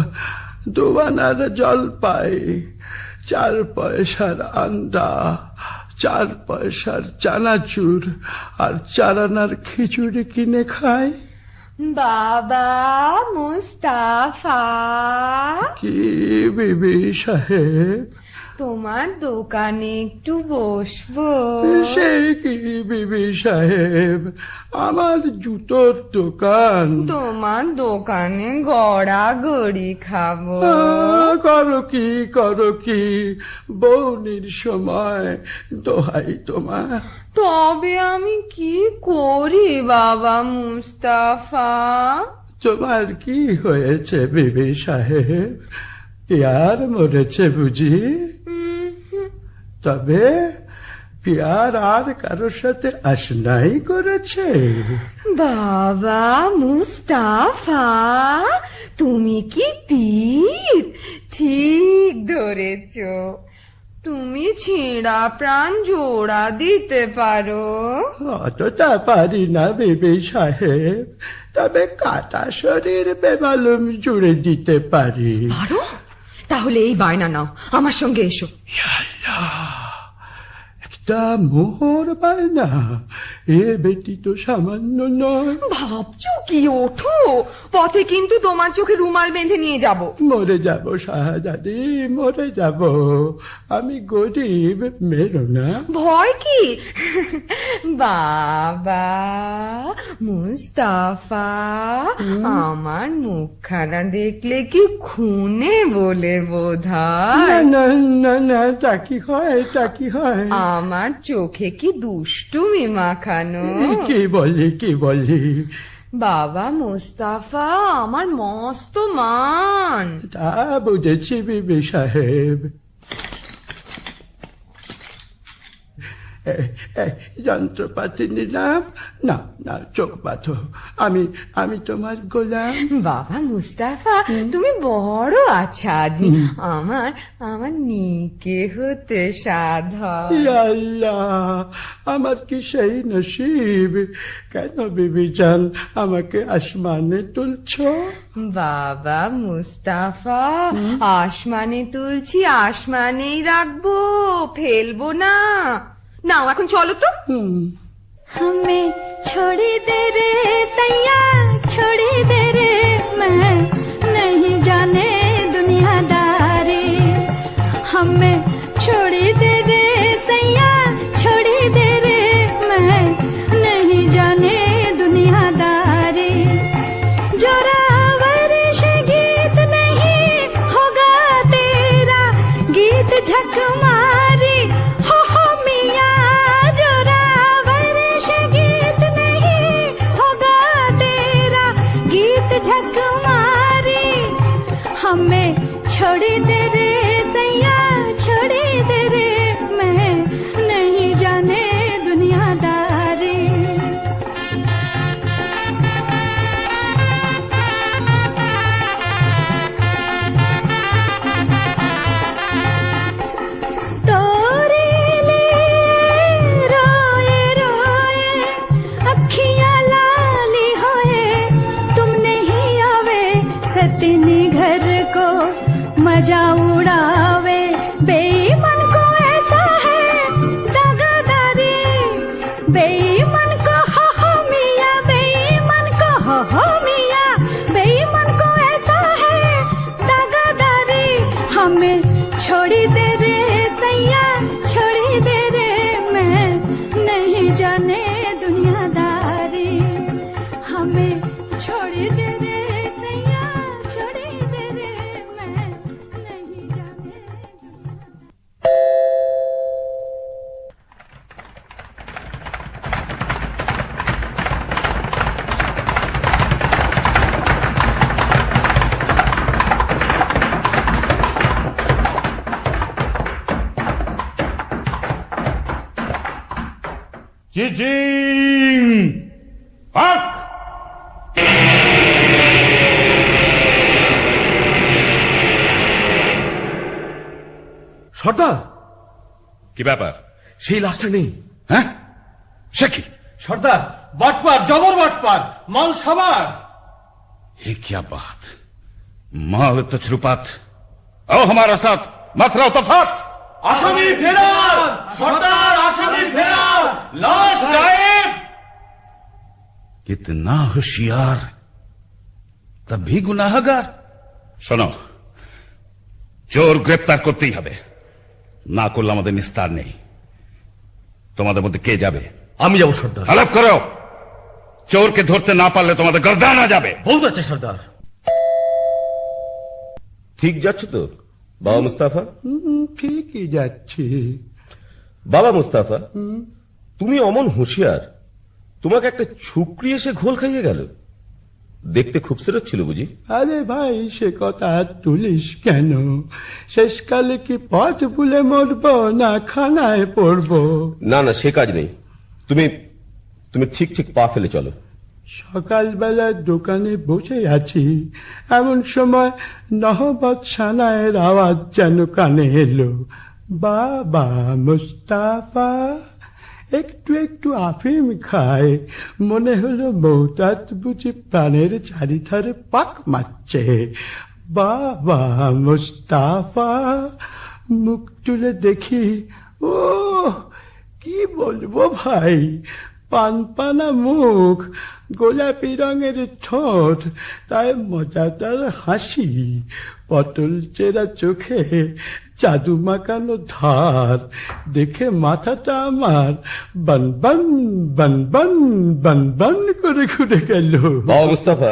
2 আনার জলপাই, 4 পয়সার আন্ডা, 4 পয়সার চানাচুর আর 4 আনার খিচুড়ি কিনে খাই। বাবা মুস্তাফা, কি বিবি সাহেব? তোমার দোকানে একটু বসবো? সে কি বিবি সাহেব, আমার জুতোর দোকান। তোমার দোকানে গড়াগড়ি খাবো। করো কি বৌনির সময়, দোহাই তোমার। তবে আমি কি করি বাবা মুস্তাফা? তোমার কি হয়েছে বিবি সাহেব? পিয়ার মরেছে বুঝি? তবে পিয়ার আর কারোর সাথে আশনাই করেছে? বাবা মুস্তাফা, তুমি কি পীর? ঠিক ধরেছ, তুমি ছেঁড়া প্রাণ জোড়া দিতে পারো। অতটা পারি না বিবি সাহেব, তবে কাটা শরীর বেমালুম জুড়ে দিতে পারি। পারো? তাহলে এই বায়না নাও, আমার সঙ্গে এসো। একটা মোহর বায়না, এ বেটি তো সামান্য নয়। ভাবছো কি? ওঠো, পথে কিন্তু তোমার চোখে রুমাল বেঁধে নিয়ে যাব। মরে যাব শাহজাদি, মরে যাব। আমি গরিব, মেরো না। ভয় কি? বাবা মুস্তাফা, আমার মুখখানা দেখলে কি খুনে বলে বোধহয়? না না না, তা কি হয়, তা কি হয়? আমার চোখে কি দুষ্টুমি মাখানো? কি বললি? বাবা মুস্তাফা আমার মস্ত মান। তা বুঝেছি বিবি সাহেব। যন্ত্রপাতি নিলাম, না না চোখ বাঁধো, আমি তোমার গোলাম। বাবা মুস্তাফা তুমি বড় আচ্ছা আদমি, আমার আমার নিকে হতে সাধা। আল্লাহ, আমার কি সেই নসিব? কেন বিবি জান আমাকে আসমানে তুলছ? বাবা মুস্তাফা আসমানে তুলছি, আসমানেই রাখবো, ফেলবো না। নাও এখন চলো তো। हमें छोड़ दे रे सैया, छोड़ दे रे, मैं नहीं जाने दुनियादारी। हमें छोड़ दे रे सैया, छोड़ दे रे, मैं नहीं जाने दुनियादारी। जोरावर से गीत नहीं होगा तेरा, गीत झक मारी हो मिया। जोरावर से गीत नहीं होगा तेरा, गीत झक मारी। हमें छोड़ दे रे सैया, छोड़ दे रे, मैं नहीं जाने दुनियादारी। तोरे लिए रोए रोए अखियां लाली होए, तुम नहीं आवे सतीनी घर को मजा उड़ावे। बेईमान को ऐसा है दगादारी, बेईमान को हो मिया, बेईमान को हो मिया, बेईमान को ऐसा है दगादारी। हमें छोड़ दे रे सैया, छोड़ दे रे, मैं नहीं जाने दुनियादारी। हमें छोड़ दे रे सैया, छोड़ दे रे, मैं नहीं जाने। চিচিং পাক। সর্দার, কি ব্যাপার? সেই লাশটা নেই। হ্যাঁ, সে কি? সর্দার বাটপার, জবর বাটপার, মাল সাবার। ये क्या बात? माल तजरुबात आओ हमारा साथ, मत रहो तफात। আসামি ফেরার সর্দার, আসামি ফেরার, লাশ গায়েব। कितना होशियार तब भी गुनाहगार। শোনো, চোর গ্রেপ্তার করতেই হবে, না করলে আমাদের নিস্তার নেই। তোমাদের মধ্যে কে যাবে? আমি যাবো সর্দার। হলফ করো, চোরকে ধরতে না পারলে তোমাদের গর্দানা যাবে। বহুত আছে সর্দার। ঠিক যাচ্ছ তো বাবা মুস্তাফা? ঠিকই যাচ্ছি। বাবা মুস্তাফা, তুমি অমন হুঁশিয়ার, তোমাকে একটা ছুকরি এসে ঘোল খাইয়ে গেল। দেখতে খুবসুরত ছিল বুঝি? আরে ভাই, সে কথা আর তুলিস কেন? শেষকালে কি পথ ভুলে মরবো না খানায় পড়বো? না না, সে কাজ নেই। তুমি তুমি ঠিক ঠিক পা ফেলে চলো। সকালবেলা দোকানে বসে আছি, এমন সময় নহবত সানায়ের আওয়াজ যেন কানে এলো। বাবা মুস্তাফা একটু একটু আফিম খায়, মনে হলো মৌতাত বুঝি প্রাণের চারিধারে পাক মারছে। বাবা মুস্তাফা মুখ তুলে দেখি, ও কি বলবো ভাই, পানপানা মুখ, গোলাপি রঙের ঠোঁট, তাই মজাদার হাসি, পটল চেরা চোখে জাদু মাখানো ধার, দেখে মাথাটা আমার বনবন বনবন বনবন করে ঘুরে গেল। বাবা মুস্তাফা,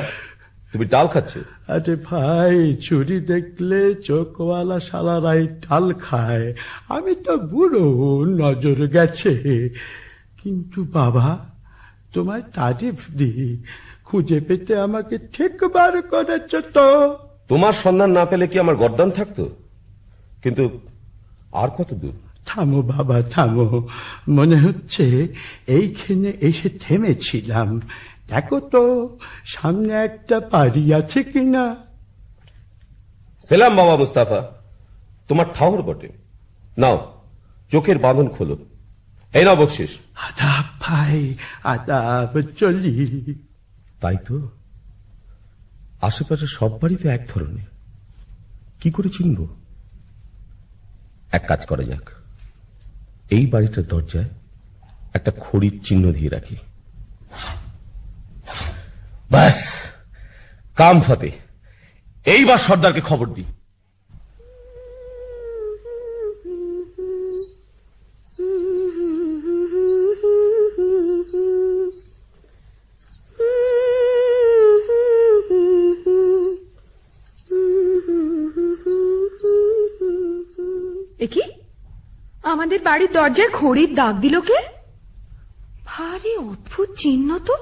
তুমি ডাল খাচ্ছ? আরে ভাই, চুরি দেখলে চোখওয়ালা সালারাই ডাল খায়, আমি তো বুড়ো, নজর গেছে। কিন্তু বাবা, তোমায় তারিফ দিই, খুঁজে পেতে আমাকে ঠিক বার করেছ তো। তোমার সন্ধান না পেলে কি আমার গর্দান থাকতো? কিন্তু আর কত দূর? থামো বাবা থামো, মনে হচ্ছে এইখানে এসে থেমেছিলাম। দেখো তো সামনে একটা বাড়ি আছে কিনা। সেলাম বাবা মুস্তাফা, তোমার ঠাউর বটে। নাও চোখের বাঁধন খোলো, এই নাও বকশিস। আদাব ভাই, আদাব, চলি। তাই তো, আশেপাশে সব বাড়ি তো এক ধরনের, কি করে চিনব? এক কাজ করা যাক, এই বাড়িটার দরজায় একটা খড়ির চিহ্ন দিয়ে রাখি। ব্যাস, কাম ফতে। এইবার সর্দারকে খবর দিই। কি আমাদের বাড়ির দরজায় খড়ির দাগ দিল কে? ভারী অদ্ভুত চিহ্ন তো।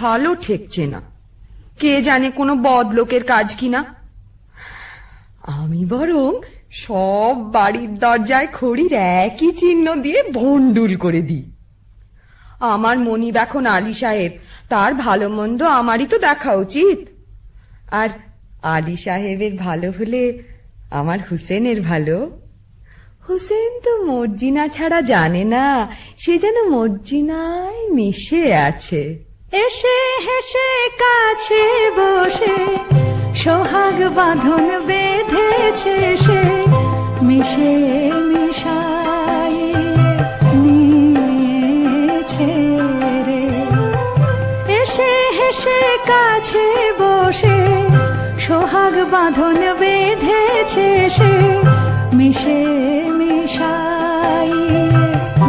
ভালো ঠেকছে না, কে জানে কোনো বদলোকের কাজ কিনা। আমি বরং সব বাড়ির দরজায় খড়ির একই চিহ্ন দিয়ে ভন্ডুল করে দিই। আমার মনিব এখন আলী সাহেব, তার ভালো মন্দ আমারই তো দেখা উচিত। আর আলী সাহেবের ভালো হলে আমার হুসেনের ভালো। হুসেন তো মর্জিনা ছাড়া জানে না, সে যেন মর্জিনায় মিশে আছে। এসে হেসে কাছে বসে সোহাগ বাঁধন বেঁধেছে সে, মিশে মিশাই নিয়েছে রে। এসে হেসে কাছে বসে সোহাগ বাঁধন বেঁধেছে সে, মিশে মিশাই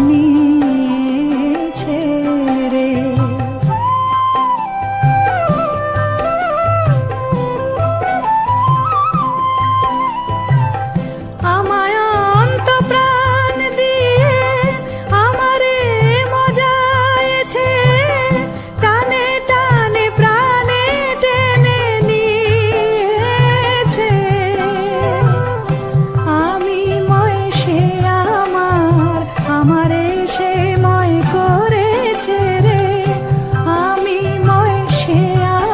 নিয়েছে রে। আমায় অন্ত প্রাণ দিয়ে আমারে মজায়েছে, টানে টানে প্রাণে টেনে নিয়েছে। আমি ময় সে আমার, আমারে সে ময় করেছে রে। আমি ময় সে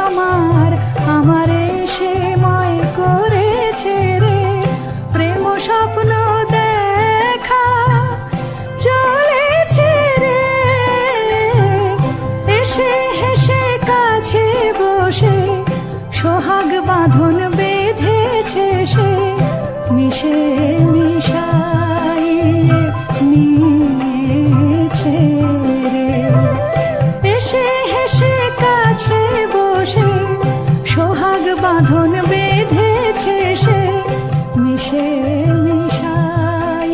আমার, আমারে সে ময় করেছে রে। প্রেম স্বপ্ন দেখা চলেছে রে। এসে হেসে কাছে বসে সোহাগ বাঁধন বেঁধেছে সে, মিশে মিশাই নিয়েছে রে। এসে হেসে কাছে বসে সোহাগ বাঁধন বেঁধেছে সে, মিশে মিশাই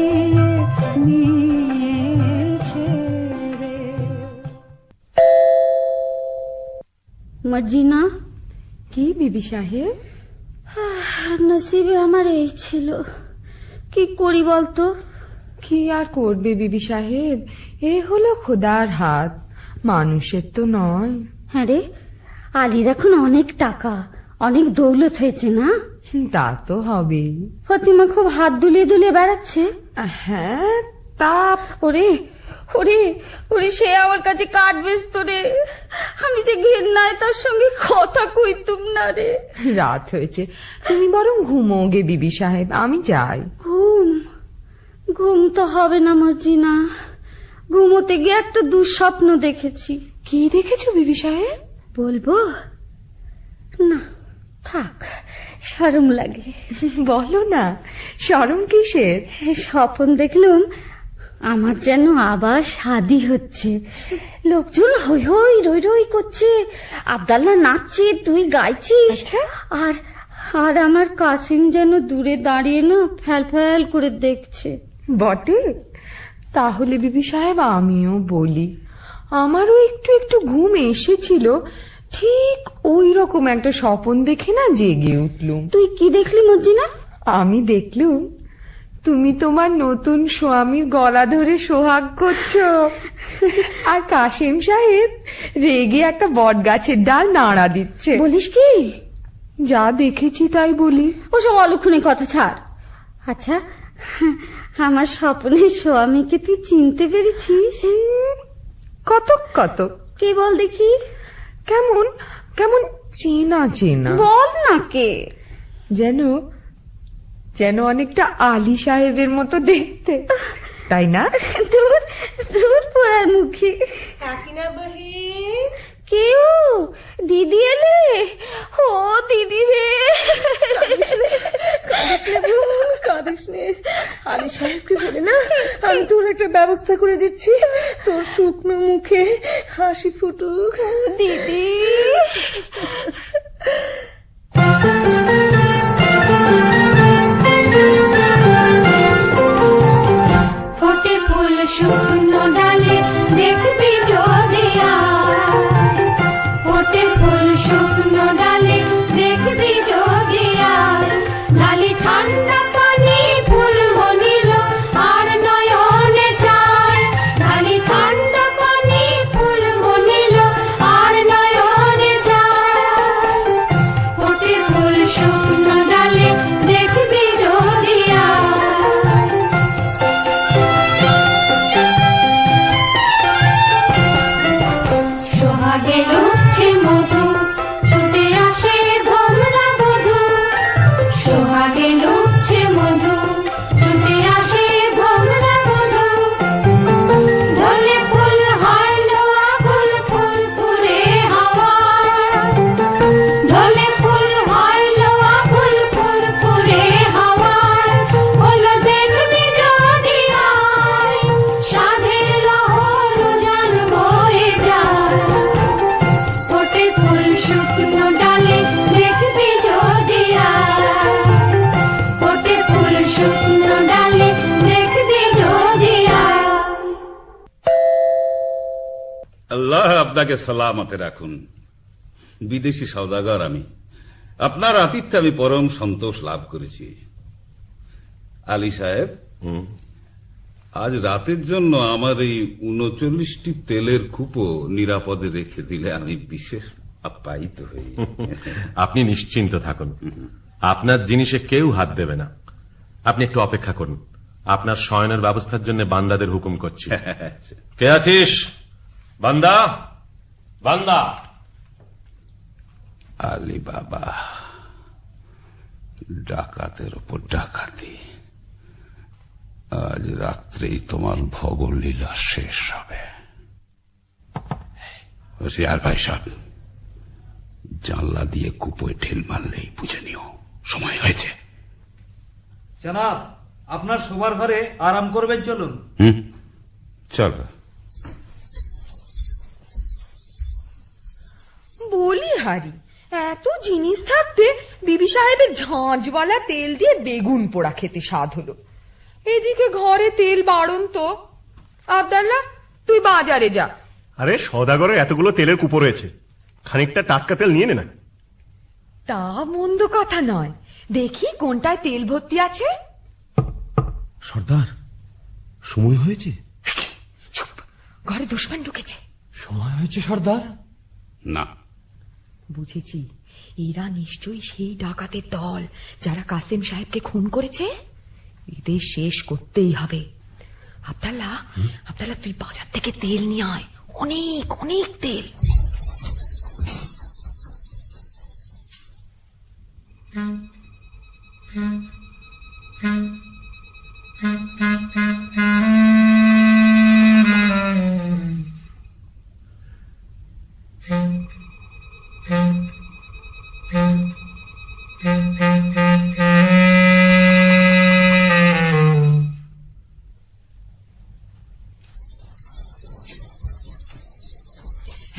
নিয়েছে রে। মর্জিনা। কি বিবি সাহেব? নসিবে আমার এই ছিল, কি করি বলতো? কি আর করবে বিবি সাহেব, এ হলো খোদার হাত, মানুষের তো নয়। হ্যাঁ রে, আলীর এখন অনেক টাকা, অনেক দৌলত হয়েছে না? তা তো হবেই। ফতিমা খুব হাত দুলিয়ে দুলিয়ে বেড়াচ্ছে। হ্যাঁ, তা ওরে ওরে ওরে, সে আমার কাছে কাঠ বেচতো রে। আমি যে ঘেন্নায় তার সঙ্গে কথা কইতুম না রে। রাত হয়েছে, তুমি বরং ঘুমো গে বিবি সাহেব, আমি যাই। ঘুম ঘুম তো হবে না মর্জিনা, ঘুমোতে গিয়ে একটা দুঃস্বপ্ন দেখেছি। কি দেখেছো বিবি সাহেব? বলবো না, থাক, শরম লাগে। বলো না, শরম কিসের? স্বপ্ন দেখলুম আমার যেন আবার শাদি হচ্ছে। লোকজন হই হই রই রই করছে, আব্দাল্লাহ নাচছে, তুই গাইছিস। আর আর আমার কাসিম যেন দূরে দাঁড়িয়ে না ফ্যাল ফ্যাল করে দেখছে। বটে? তাহলে বিবি সাহেব আমিও বলি, আমারও একটু একটু ঘুম এসেছিল, ঠিক ওই রকম একটা স্বপ্ন দেখে না জেগে উঠলুম। তুই কি দেখলি মর্জিনা? আমি দেখলুম তুমি তোমার নতুন স্বামীর গলা ধরে সোহাগ করছো, আর কাশেম সাহেব রেগে একটা বট গাছের ডাল নাড়া দিচ্ছে। বলিস কি? যা দেখেছি তাই বলি। ওসব অলক্ষণে কথা ছাড়। আচ্ছা, আমার স্বপ্নের স্বামীকে তুই চিনতে পেরেছিস? কতক কতক। কে বল দেখি? কেমন কেমন চেনা চেনা। বল না কে। যেন যেন অনেকটা আলী সাহেবের মতো দেখতে, তাই না? দূর দূর পড়ার মুখে। সাকিনা বহিন, কেউ? দিদি এলে? ও দিদি রে। কাঁদিস নে, আলী সাহেবকে বলে না আমি তোর একটা ব্যবস্থা করে দিচ্ছি, তোর শুকনো মুখে হাসি ফুটুক। দিদি ফোটে ফুল শুকনো ডালে দেখবি যদি আর, ফোটে ফুল শুকনো ডালে দেখবি যদি আর, ডালি ঠান্ডা পানি ফুল মনিল আর নয়নে চায়, ডালি ঠান্ডা পানি ফুল মনিল আর নয়নে চায়, ফোটে ফুল শুকনো ডালে দেখবি যদি আর। সোহাগে লুটছে মধু, ছুটে আসে ভ্রমরা বধূ, সোহাগে লুটছে মধু, ছুটে আসে ভ্রমরা বধূ, ঢলে ফুল হয় লোয়া ফুল ফুরফুরে হাওয়া, ঢলে ফুল হয় লোয়া ফুল ফুরফুরে হাওয়া, হলো দেখবি যদি আয়, সাধের লহর উজান বয়ে যায়, ফোটে ফুল শুকনো ডালে দেখবি যদি আয়, ফোটে ফুল শুকনো ডালে দেখবি যদি আয়। আল্লাহ আপনাকে সালামতে রাখুন। বিদেশি সওদাগর আমি, আপনার আতিথ্যে আমি পরম সন্তোষ লাভ করেছি। আলী সাহেব, আজ রাতের জন্য আমার এই 39টি তেলের কূপও নিরাপদে রেখে দিলে আমি বিশেষ আপ্যায়িত হই। আপনি নিশ্চিন্ত থাকুন, আপনার জিনিসে কেউ হাত দেবে না। আপনি একটু অপেক্ষা করুন, আপনার শয়নের ব্যবস্থার জন্য বান্দাদের হুকুম করছি। কে আছিস? বান্দা, বান্দা। আলী বাবা, ডাকাতের উপর ডাকাতি। আজ রাত্রেই তোমার ভগলীলা শেষ হবে। হোশিয়ার ভাই সাহেব, জানলা দিয়ে কুপোয় ঢিল মারলেই বুঝে নিও সময় হয়েছে। জনাব, আপনার শোবার ঘরে আরাম করবেন, চলুন। চল। বলি হারি, এত জিনিস থাকতে বিবি সাহেবের ঝাঁঝওয়ালা তেল দিয়ে বেগুন পোড়া খেতে স্বাদ হলো। এদিকে ঘরে তেল বাড়ন তো। আব্দাল্লাহ, তুই বাজারে যা। আরে সওদাগরে এতগুলো তেলের কুপো রয়েছে, খানিকটা টাটকা তেল নিয়ে নে না। তা মন্দ কথা নয়, দেখি কোনটায় তেল ভর্তি আছে। সর্দার, সময় হয়েছে। ঘরে দুশমন ঢুকেছে। সময় হয়েছে সর্দার? না, বুঝেছি, এরা নিশ্চয়ই সেই ডাকাতের দল যারা কাসেম সাহেবকে খুন করেছে। এদের শেষ করতেই হবে। আব্দাল্লাহ, আব্দাল্লাহ, তুই বাজার থেকে তেল নিয়ে আয়, অনেক অনেক তেল।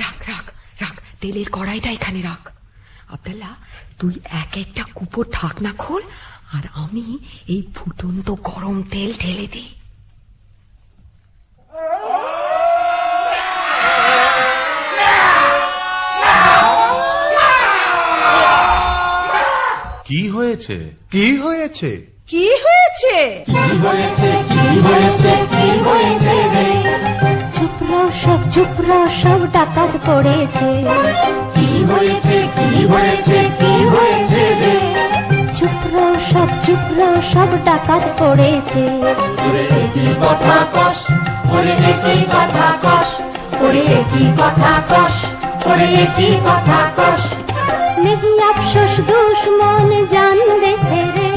রাখ রাখ রাখ, তেলের কড়াইটা এখানে রাখ। আব্দাল্লাহ, তুই এক একটা কুপোর ঢাকনা খোল, আর আমি এই ফুটন্ত গরম তেল ঢেলে দিই। কি হয়েছে? কি হয়েছে? কি হয়েছে হয়েছে? চুপ রহ সব ডাকাত পড়েছে। কি হয়েছে রে? চুপ রহ সব ডাকাত পড়েছে। नहीं अफसोस दुश्मन जान दे रे,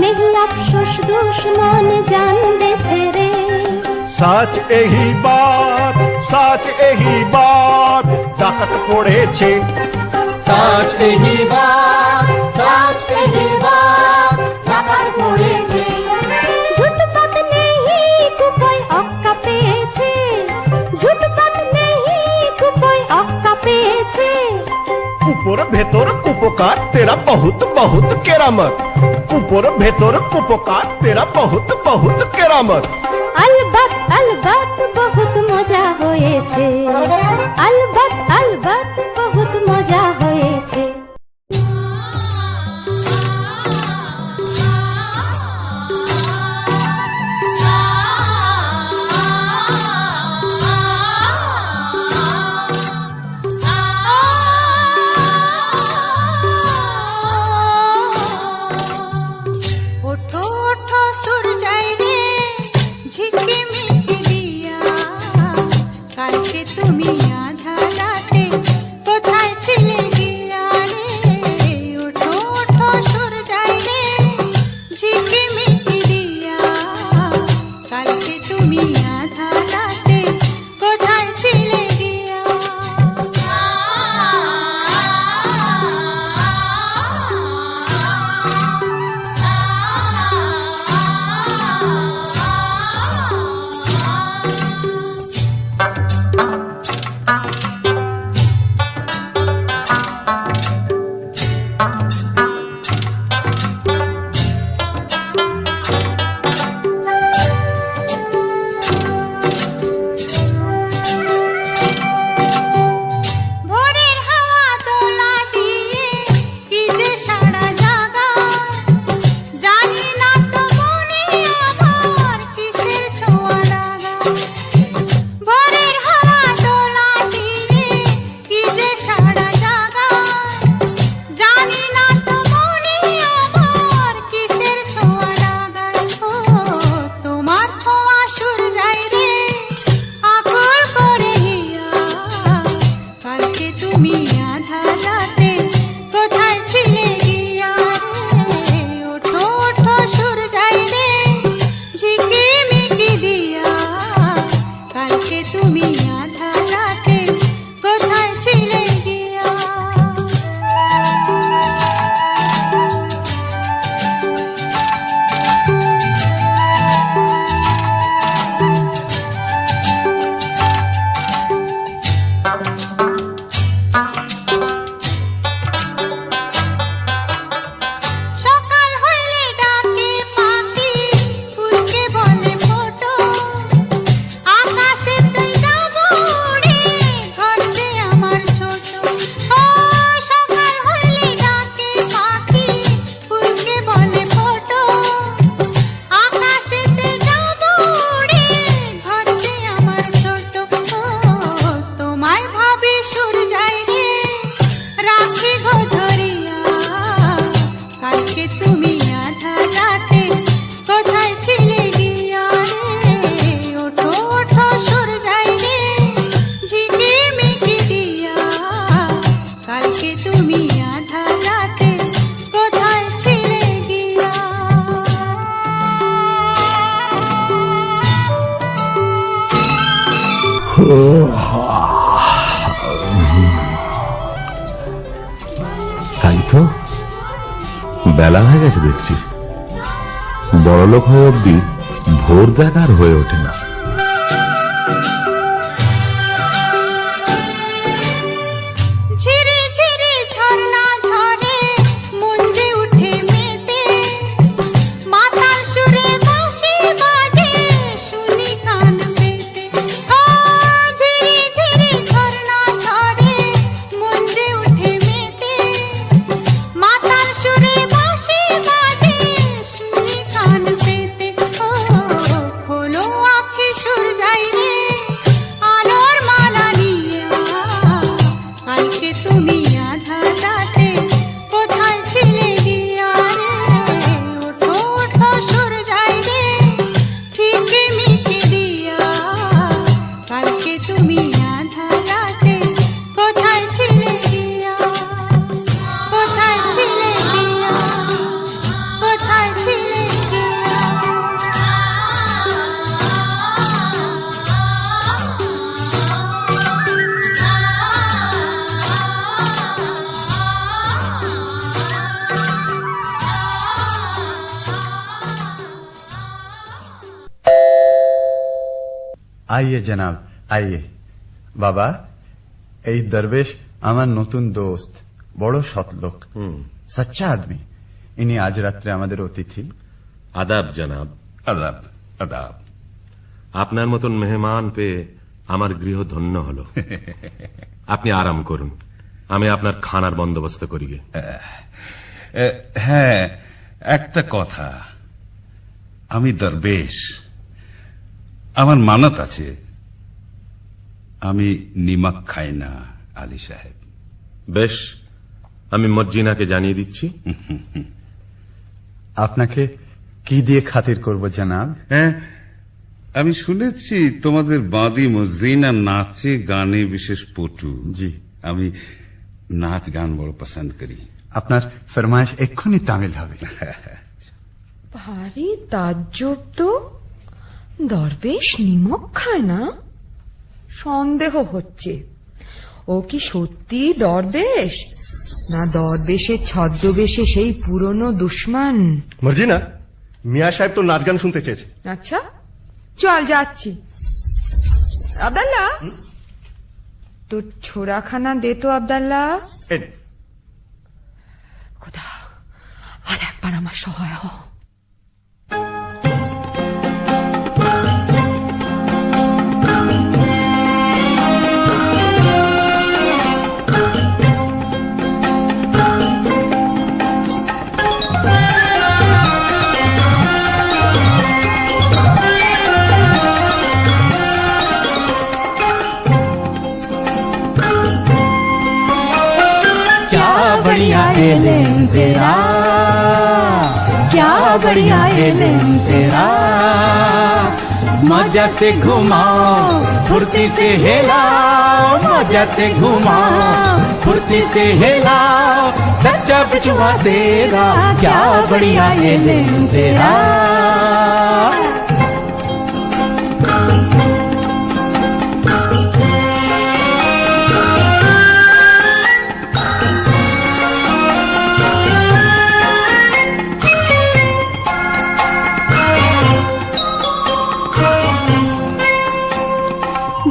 नहीं अफसोस दुश्मन जान दे रे। সাচ এহি বাত ডাকাত পড়েছে। সাচ এহি বাত ডাকাত পড়েছে। ঝুটপাত নেই কুপয় অক্কা পেয়েছে, ঝুটপাত নেই কুপয় অক্কা পেয়েছে। কুপোর ভেতর কুপকার তেরা বহুত বহুত কেরামত, কুপোর ভেতর কুপকার তেরা বহুত বহুত কেরামত। अलबत अलबत बहुत मजा হয়েছে, अलबत अलबत बहुत मजा হয়েছে। ওঠো ওঠো সূর্যাই রে ঝিকিমিকি দিয়া, কালকে তুমি আধা রাতে কোথায় ছিলে গিয়া রে? ওঠো ওঠো সূর্যাই রে ঝিকিমিকি দিয়া, কালকে তুমি আধা রাতে কোথায় ছিলে গিয়া? ভোরের হাওয়া দোলা দিয়ে কি যে সারা জাগা, জানি না তো মনে আমার কিসের ছোঁয়া লাগা। ভোরের হাওয়া দোলা দিয়ে কি যে সারা জাগা, জানি না তো মনে আমার কিসের ছোঁয়া লাগা। ও তোমার ছোঁয়া সূর্যাই রে আকুল করে হিয়া, কালকে তুমি আধা রাতে কোথায় ছিলে গিয়া রে? ওঠো ওঠো সূর্যাই রে ঝিকিমিকি দিয়া, কালকে তুমি আধা রাতে কোথায় ছিলে গিয়া? সকাল হইলে ডাকে পাখি ফুলকে বলে ফোটো, আকাশে তুই যাব উড়ে ঘর যে আমার ছোট। ও সকাল হইলে ডাকে পাখি ফুলকে বলে ফোটো, আকাশে তুই যাব উড়ে ঘর যে আমার ছোট। ও তোমায় ভাবি সূর্যাই রে রাখি গো ধরিয়া, কালকে তুমি আধা রাতে কোথায় ছিলে গিয়া রে? ওঠো ওঠো সূর্যাই রে ঝিকিমিকি দিয়া, কালকে তুমি আধা রাতে কোথায় ছিলে গিয়া? তাই তো বেলা হয়ে গেছে দেখছি, বড়লোক হয়ে অব্দি ভোর দেখার হয়ে ওঠে না। ঝিরি ঝিরি ঝর্ণা ঝরে মন যে উঠে মেতে, মাতাল সুরে বাঁশি বাজে শুনি কান পেতে। ও ঝিরি ঝিরি ঝর্ণা ঝরে মন যে উঠে মেতে, মাতাল সুরে বাঁশি বাজে শুনি কান শ্বশুর যাই রে আলোর মালা নিয়ে কালকে তুমি আধা রাতে কোথায় ছিলে গিয়া রে ওঠো ওঠো সুর যাই রে ছিকে মিকে দিয়া কালকে তুমি আধা রাতে কোথায় ছিলে গিয়া কোথায় ছিলে গিয়া কোথায় ছিলে গিয়া आइए जनाब आइए বাবা এই দরবেশ আমার নতুন দোস্ত বড় সৎ লোক সচ্চা আদমি ইনি আজ রাত্রে আমাদের অতিথি আদাব জনাব। আদাব আদাব। আপনার মতন মেহমান পেয়ে আমার গৃহ ধন্য হল। আপনি আরাম করুন, আমি আপনার খানার বন্দোবস্ত করি গে। হ্যাঁ, একটা কথা, আমি দরবেশ, আমার মানত আছে, আমি নিমক খাই না আলী সাহেব। বেশ, আমি মর্জিনাকে জানিয়ে দিচ্ছি। আপনাকে কি দিয়ে খাতির করব জনাব? হ্যাঁ, আমি শুনেছি তোমাদের বাঁদি মজিনা নাচে গানে বিশেষ পটু। জি, আমি নাচ গান বড় পছন্দ করি। আপনার ফরমাইশ এক্ষুনি তামিল হবে। ভারী তাজ্জব তো, দরবেশ নিমক খায় না? সন্দেহ হচ্ছে ও কি সত্যি দরবেশ, না দরবেশের ছদ্মবেশে সেই পুরনো দুশ্মন? মর্জিনা, মিয়া সাহেব তো নাচ গান শুনতে চেয়েছে। আচ্ছা, চল যাচ্ছি। আব্দাল্লাহ, তোর ছোড়াখানা দে তো আব্দাল্লাহ। খোদা, আর একবার আমার সহায় হ। बढ़िया एलेन तेरा, क्या बढ़िया एलेन तेरा, मजा से घुमाओ फुर्ती से हिलाओ, मजा से घुमाओ फुर्ती से हिलाओ, सच्चा बिचुआ सेरा, क्या बढ़िया एलेन तेरा।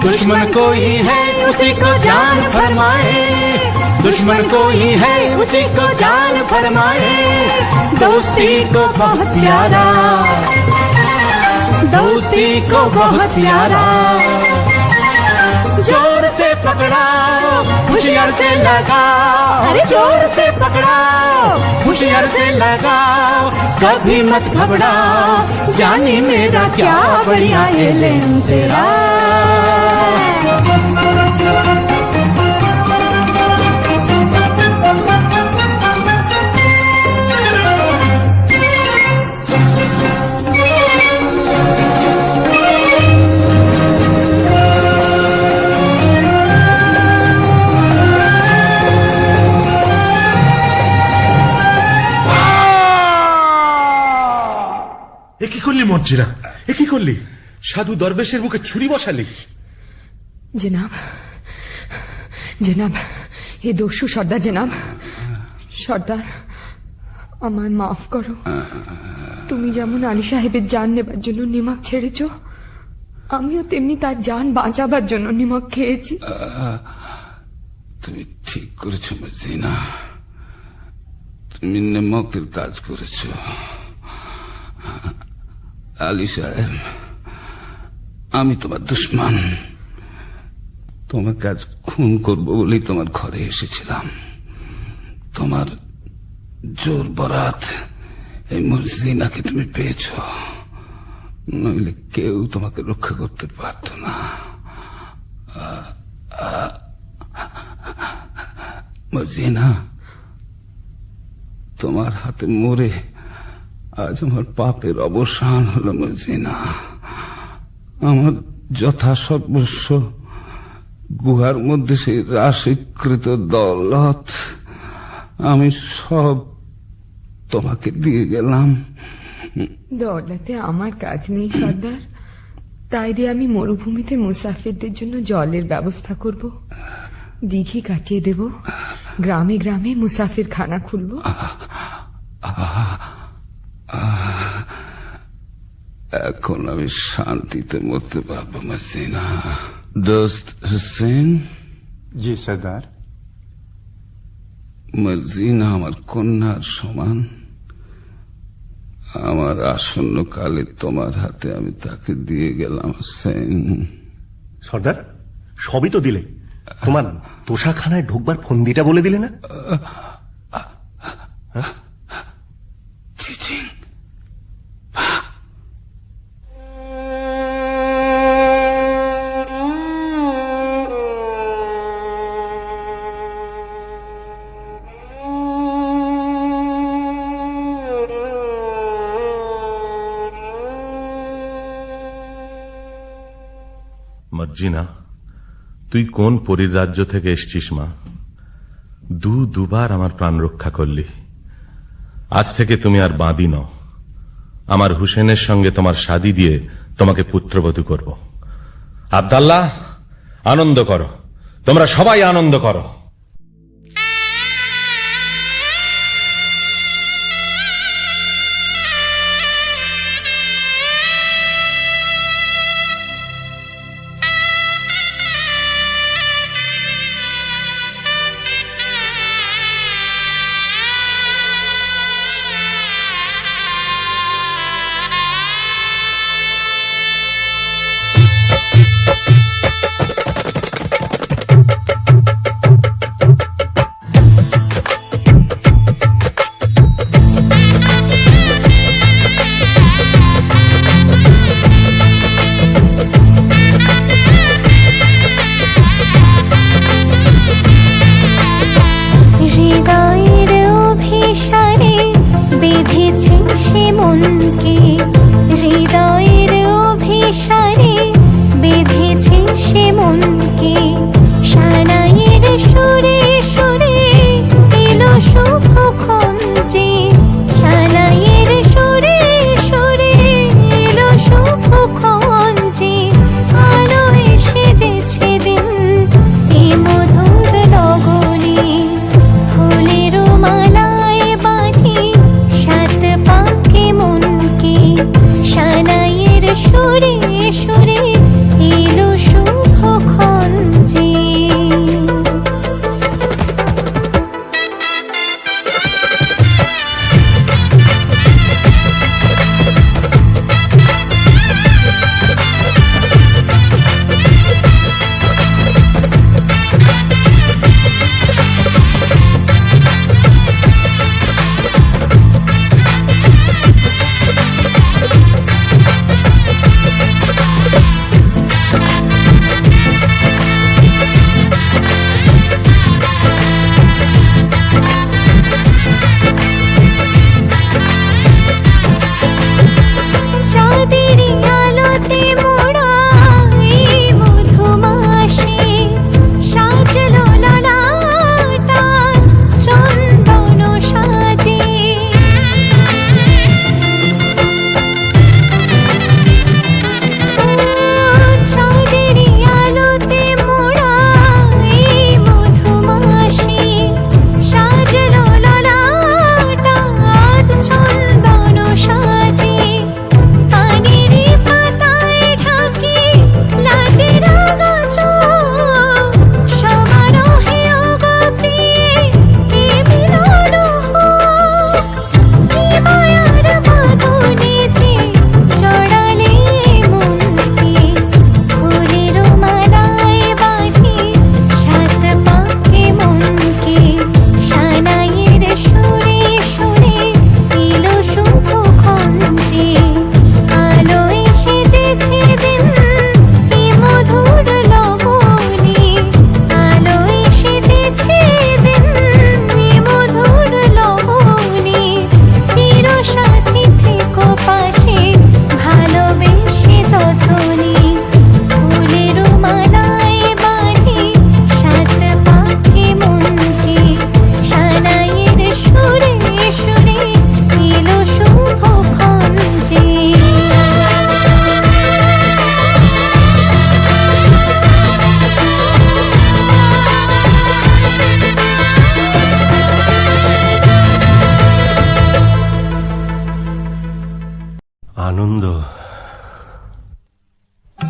दुश्मन कोई है उसी को जान फरमाए, दुश्मन कोई है उसी को जान फरमाए, दोस्ती को बहुत प्यारा, दोस्ती को बहुत प्यारा, जोर से पकड़ाओ होशियार से लगाओ, अरे जोर से पकड़ाओ होशियार से लगाओ, कभी मत घबराओ, जानी मेरा क्या बढ़िया एलेन तेरा। এ কি করলি মর্জিনা, এ কি করলি? সাধু দরবেশের মুখে ছুরি বসালি? জনাব, জনাব, এ দস্যু সর্দার জনাব, সর্দার আমার মাফ করো। তুমি যেমন আলী সাহেবের জান নেবার জন্য নিমক ছেড়েছ, আমিও তেমনি তার জান বাঁচাবার জন্য নিমক খেয়েছি। তুমি ঠিক করেছো মর্জিনা, তুমি নিমকের কাজ করেছো। আলী সাহেব, আমি তোমার দুশ্মন, তোমাকে আজ খুন করবো বলেই তোমার ঘরে এসেছিলাম। তোমার জোর বরাত এই মর্জিনাকে তুমি পেয়েছ, নইলে কেউ তোমাকে রক্ষা করতে পারত না। মর্জিনা, তোমার হাতে মরে আজ আমার পাপের অবসান হলো। মর্জিনা, আমার যথাসর্বস্ব গুহার মধ্যে সেই রাশিকৃত দৌলত আমি সব তোমাকে দিয়ে গেলাম। দৌলতে আমার কাজ নেই সর্দার, তাই দিয়ে আমি মরুভূমিতে মুসাফিরদের জন্য জলের ব্যবস্থা করব, দিঘি কাটিয়ে দেব, গ্রামে গ্রামে মুসাফির খানা খুলব। এখন আমি শান্তিতে মরতে পারবো। মর্জিনা, দোস্ত হুসেন। জি সর্দার। মর্জিনা আমার কন্যার সমান। আমার আসন্ন কালে তোমার হাতে আমি তাকে দিয়ে গেলাম। হুসেন। সর্দার, সবই তো দিলে, তোমার তোষাখানায় ঢুকবার ফন্দিটা বলে দিলে না? চিচিং। মর্জিনা, তুই কোন পরীর রাজ্য থেকে এসছিস মা? দুবার আমার প্রাণ রক্ষা করলি। আজ থেকে তুমি আর বাঁদী নও। আমার হুসেনের সঙ্গে তোমার শাদী দিয়ে তোমাকে পুত্রবধূ করব। আব্দাল্লাহ, আনন্দ করো, তোমরা সবাই আনন্দ করো।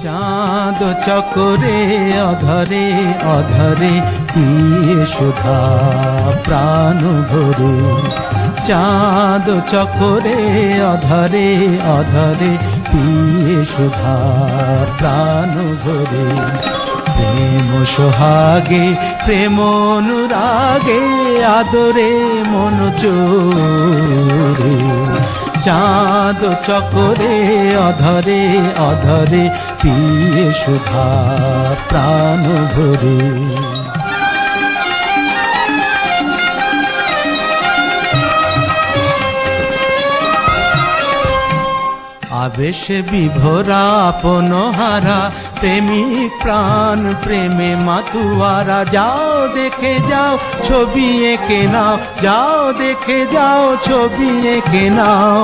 চাঁদ চকরে অধরে অধরে পিয়ে সুধা প্রাণ ভরে, চাঁদ চকরে অধরে অধরে পিয়ে সুধা প্রাণ ভরে। প্রেম সোহাগে প্রেম অনুরাগে আদরে মন চোরে, চাঁদ চকরে অধরে অধরে পিয়ে সুধা প্রাণ ভরে। আবেশে বিভোরা আপন হারা প্রেমিক প্রাণ প্রেমে মাতুয়ারা, যাও দেখে যাও ছবি এঁকে নাও, যাও দেখে যাও ছবি এঁকে নাও,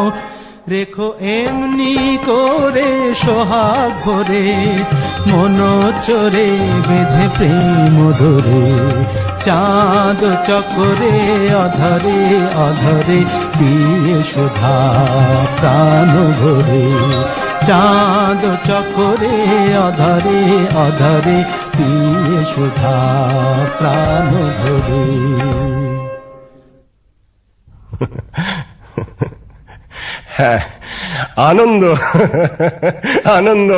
রেখো এমনি করে সোহাগ ভরে, মন চোরে বেঁধে প্রেম ধরে, চাঁদ চকরে অধরে অধরে পিয়ে সুধা প্রাণ ভরে, চাঁদ চকরে অধরে অধরে পিয়ে সুধা প্রাণ ভরে। হ্যাঁ, আনন্দ আনন্দ